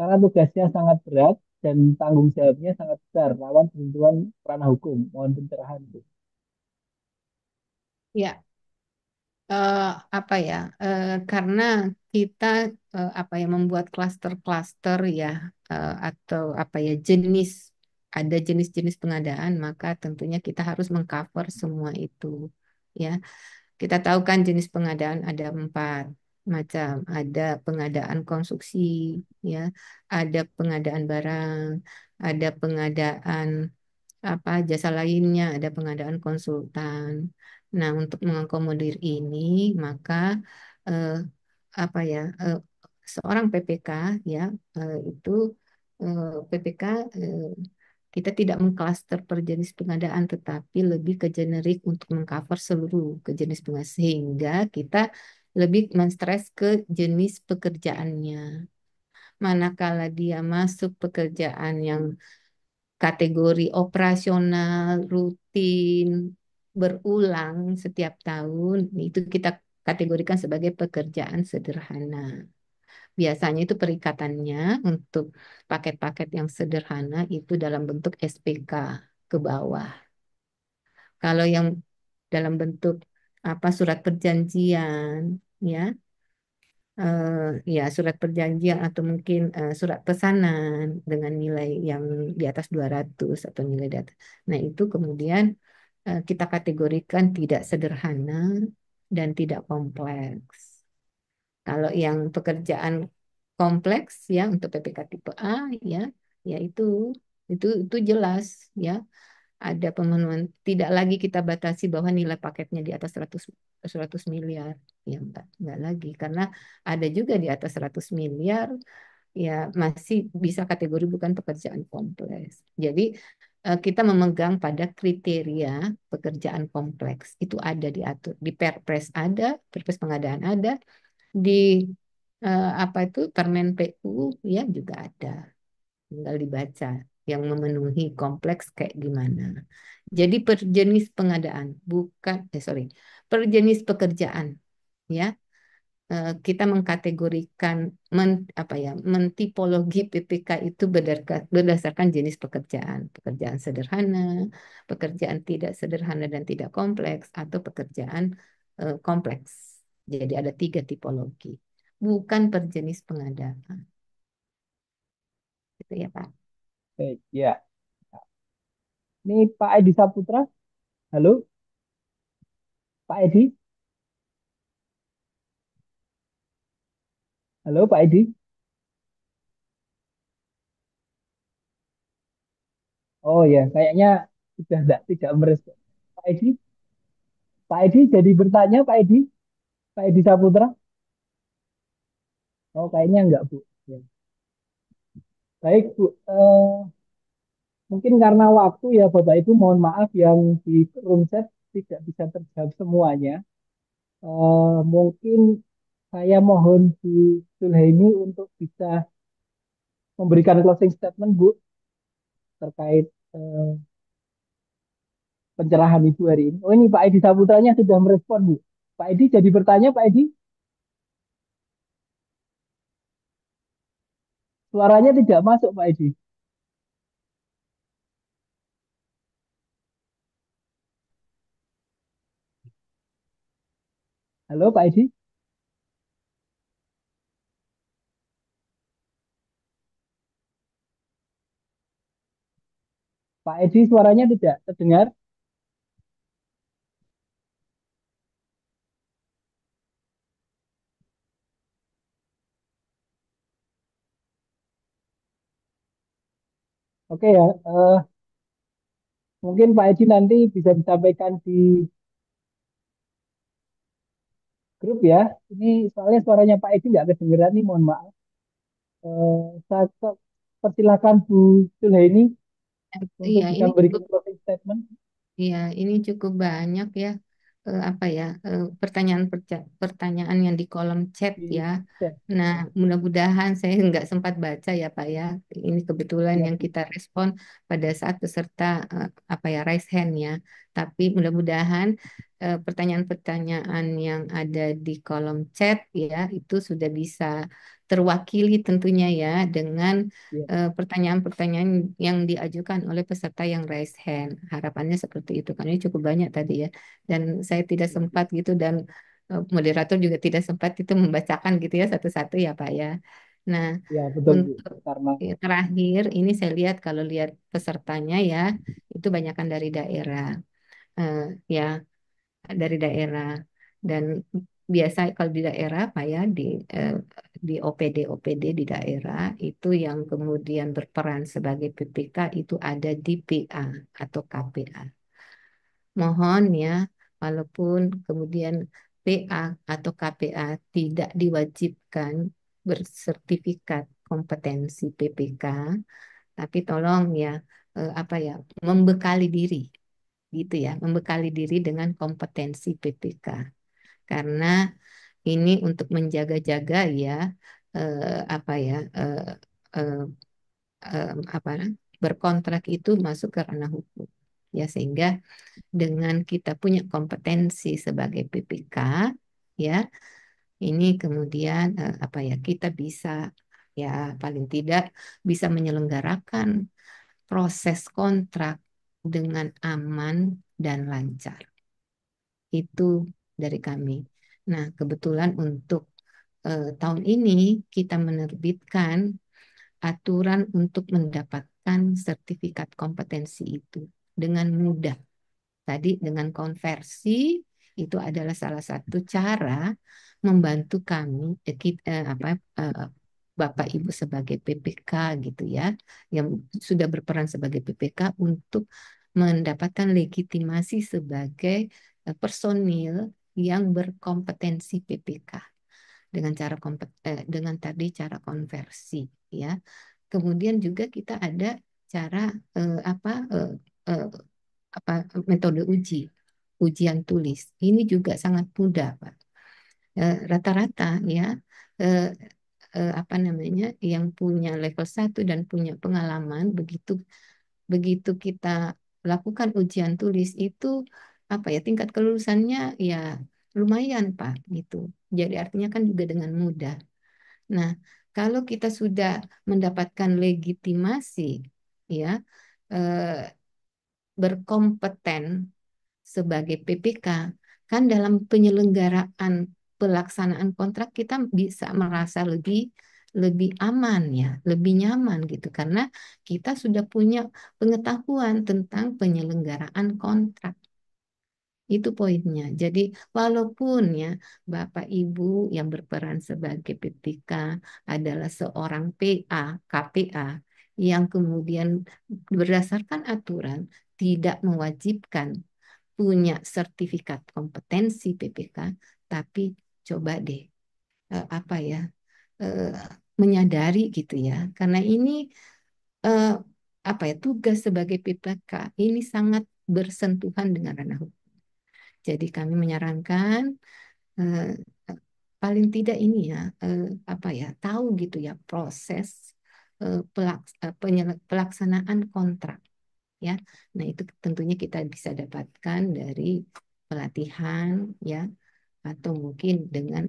Karena tugasnya sangat berat dan tanggung jawabnya sangat besar, lawan tentuan ranah hukum. Mohon pencerahan Bu. Ya, eh, apa ya? Karena kita apa ya membuat klaster-klaster ya atau apa ya ada jenis-jenis pengadaan, maka tentunya kita harus mengcover semua itu. Ya, kita tahu kan jenis pengadaan ada 4 macam. Ada pengadaan konstruksi, ya, ada pengadaan barang, ada pengadaan apa jasa lainnya, ada pengadaan konsultan. Nah, untuk mengakomodir ini, maka eh, apa ya seorang PPK ya itu PPK eh, kita tidak mengklaster per jenis pengadaan, tetapi lebih ke generik untuk mengcover seluruh ke jenis pengadaan sehingga kita lebih menstres ke jenis pekerjaannya. Manakala dia masuk pekerjaan yang kategori operasional, rutin, berulang setiap tahun, itu kita kategorikan sebagai pekerjaan sederhana. Biasanya itu perikatannya untuk paket-paket yang sederhana itu dalam bentuk SPK ke bawah. Kalau yang dalam bentuk apa surat perjanjian, ya, ya surat perjanjian atau mungkin surat pesanan dengan nilai yang di atas 200 atau nilai di atas. Nah, itu kemudian kita kategorikan tidak sederhana dan tidak kompleks. Kalau yang pekerjaan kompleks ya untuk PPK tipe A ya, ya itu jelas ya ada pemenuhan. Tidak lagi kita batasi bahwa nilai paketnya di atas 100 miliar. Ya enggak lagi karena ada juga di atas 100 miliar ya masih bisa kategori bukan pekerjaan kompleks. Jadi kita memegang pada kriteria pekerjaan kompleks. Itu ada diatur di Perpres ada, Perpres pengadaan ada, di apa itu Permen PU ya juga ada. Tinggal dibaca yang memenuhi kompleks kayak gimana. Jadi per jenis pengadaan, bukan sorry, per jenis pekerjaan ya. Kita mengkategorikan apa ya, mentipologi PPK itu berdasarkan jenis pekerjaan, pekerjaan sederhana, pekerjaan tidak sederhana dan tidak kompleks, atau pekerjaan kompleks. Jadi ada 3 tipologi, bukan per jenis pengadaan. Gitu ya Pak. Baik, ya. Ini Pak Edi Saputra. Halo, Pak Edi. Halo, Pak Edi. Oh ya, kayaknya sudah tidak merespon. Pak Edi, Pak Edi jadi bertanya, Pak Edi Saputra. Oh, kayaknya enggak, Bu. Ya. Baik, Bu. Mungkin karena waktu ya, Bapak Ibu, mohon maaf yang di room chat tidak bisa terjawab semuanya. Mungkin saya mohon Bu Sulhaini untuk bisa memberikan closing statement, Bu, terkait pencerahan Ibu hari ini. Oh, ini Pak Edi Saputranya sudah merespon, Bu. Pak Edi jadi bertanya, Pak Edi. Suaranya tidak masuk, Pak Edi. Halo, Pak Edi. Pak Edi suaranya tidak terdengar. Oke ya, mungkin Pak Edi nanti bisa disampaikan di grup ya. Ini soalnya suaranya Pak Edi nggak kedengeran nih, mohon maaf. Saya persilakan Bu Sulhaini untuk Iya, bisa ini memberikan closing statement. Iya, ini cukup banyak ya apa ya pertanyaan yang di kolom chat Di ya. chat. Nah, Ya, mudah-mudahan saya nggak sempat baca ya Pak ya. Ini kebetulan ya, yang Bu. kita respon pada saat peserta apa ya raise hand ya. Tapi mudah-mudahan pertanyaan-pertanyaan yang ada di kolom chat ya itu sudah bisa terwakili tentunya ya dengan Ya, pertanyaan-pertanyaan yang diajukan oleh peserta yang raise hand. Harapannya seperti itu, karena ini cukup banyak tadi ya. Dan saya tidak ya, Bu. sempat gitu dan moderator juga tidak sempat itu membacakan gitu ya satu-satu ya Pak ya. Nah, Ya, betul, Bu. untuk Karena terakhir ini saya lihat kalau lihat pesertanya ya itu banyakkan dari daerah. Eh, ya dari daerah dan biasa kalau di daerah Pak ya di OPD di daerah itu yang kemudian berperan sebagai PPK itu ada di PA atau KPA. Mohon ya, walaupun kemudian PA atau KPA tidak diwajibkan bersertifikat kompetensi PPK, tapi tolong ya apa ya membekali diri gitu ya, membekali diri dengan kompetensi PPK. Karena ini untuk menjaga-jaga ya apa ya eh, apa berkontrak itu masuk ke ranah hukum ya sehingga dengan kita punya kompetensi sebagai PPK ya ini kemudian apa ya kita bisa ya paling tidak bisa menyelenggarakan proses kontrak dengan aman dan lancar. Itu dari kami. Nah, kebetulan untuk tahun ini kita menerbitkan aturan untuk mendapatkan sertifikat kompetensi itu dengan mudah. Tadi dengan konversi Itu adalah salah satu cara membantu kami, Bapak Ibu sebagai PPK gitu ya, yang sudah berperan sebagai PPK untuk mendapatkan legitimasi sebagai personil yang berkompetensi PPK dengan dengan tadi cara konversi ya. Kemudian juga kita ada cara eh, apa eh, eh, apa metode ujian tulis. Ini juga sangat mudah, Pak. Rata-rata ya eh, apa namanya yang punya level 1 dan punya pengalaman begitu begitu kita lakukan ujian tulis itu apa ya tingkat kelulusannya ya lumayan, Pak, gitu. Jadi artinya kan juga dengan mudah. Nah, kalau kita sudah mendapatkan legitimasi ya eh, berkompeten sebagai PPK, kan dalam penyelenggaraan pelaksanaan kontrak kita bisa merasa lebih lebih aman ya, lebih nyaman gitu karena kita sudah punya pengetahuan tentang penyelenggaraan kontrak. Itu poinnya. Jadi walaupun ya Bapak Ibu yang berperan sebagai PPK adalah seorang PA, KPA yang kemudian berdasarkan aturan tidak mewajibkan punya sertifikat kompetensi PPK, tapi coba deh apa ya eh, menyadari gitu ya, karena ini eh, apa ya tugas sebagai PPK ini sangat bersentuhan dengan ranah hukum. Jadi kami menyarankan eh, paling tidak ini ya apa ya tahu gitu ya proses pelaksanaan kontrak ya. Nah, itu tentunya kita bisa dapatkan dari pelatihan ya atau mungkin dengan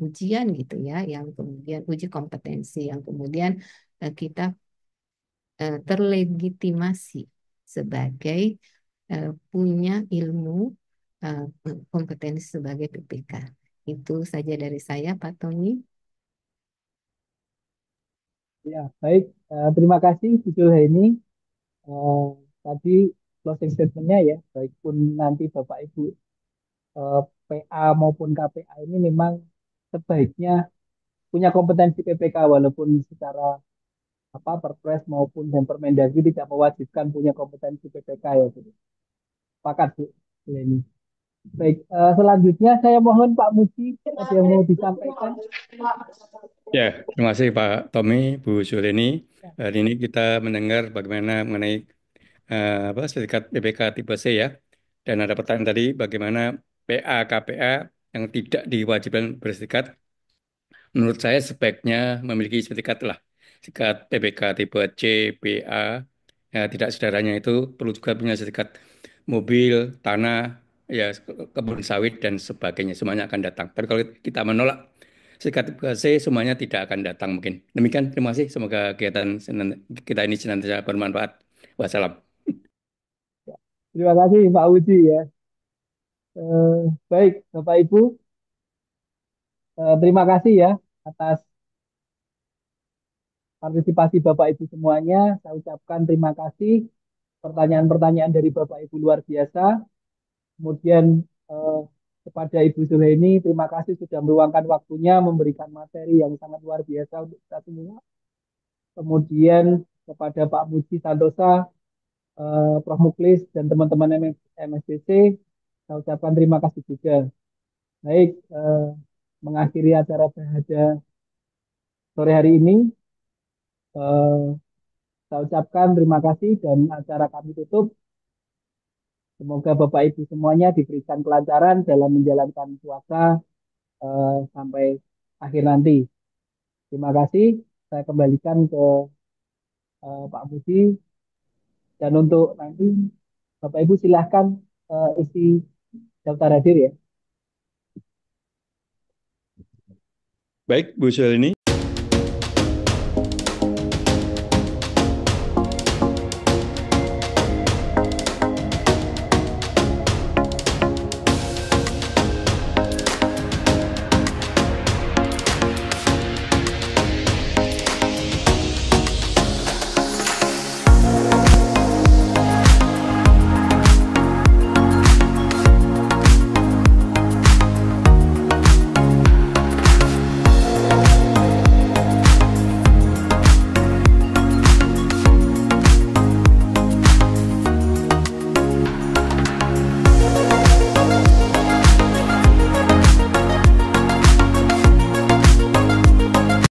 ujian gitu ya yang kemudian uji kompetensi yang kemudian kita terlegitimasi sebagai punya ilmu eh, kompetensi sebagai PPK. Itu saja dari saya, Pak Tony. Ya, baik. Terima kasih Bu Julheni. Eh, Tadi closing statementnya ya, baik pun nanti Bapak Ibu eh, PA maupun KPA ini memang sebaiknya punya kompetensi PPK walaupun secara apa Perpres maupun dan Permendagri tidak mewajibkan punya kompetensi PPK ya Bu. Sepakat Bu Julheni. Baik, selanjutnya saya mohon Pak Muji ada yang mau disampaikan. Ya, terima kasih Pak Tommy, Bu Zuleni. Hari ini kita mendengar bagaimana mengenai sertifikat BPK tipe C ya. Dan ada pertanyaan tadi bagaimana PA KPA yang tidak diwajibkan bersertifikat. Menurut saya sebaiknya memiliki sertifikat lah. Sertifikat BPK tipe C, BA. Ya, tidak sederhananya itu perlu juga punya sertifikat mobil, tanah, ya kebun sawit dan sebagainya. Semuanya akan datang. Tapi kalau kita menolak sertifikat tipe C, semuanya tidak akan datang mungkin. Demikian, terima kasih. Semoga kegiatan kita ini senantiasa bermanfaat. Wassalam. Terima kasih Pak Muji ya. Baik Bapak Ibu, terima kasih ya atas partisipasi Bapak Ibu semuanya. Saya ucapkan terima kasih. Pertanyaan-pertanyaan dari Bapak Ibu luar biasa. Kemudian eh, kepada Ibu Zuleni, terima kasih sudah meluangkan waktunya memberikan materi yang sangat luar biasa untuk kita semua. Kemudian kepada Pak Muji Santosa, Prof. Muklis, dan teman-teman MSDC, saya ucapkan terima kasih juga. Baik, mengakhiri acara pada sore hari ini, eh, saya ucapkan terima kasih dan acara kami tutup. Semoga Bapak Ibu semuanya diberikan kelancaran dalam menjalankan puasa sampai akhir nanti. Terima kasih. Saya kembalikan ke Pak Budi. Dan untuk nanti Bapak Ibu silahkan isi daftar hadir ya. Baik, Bu Zuleni.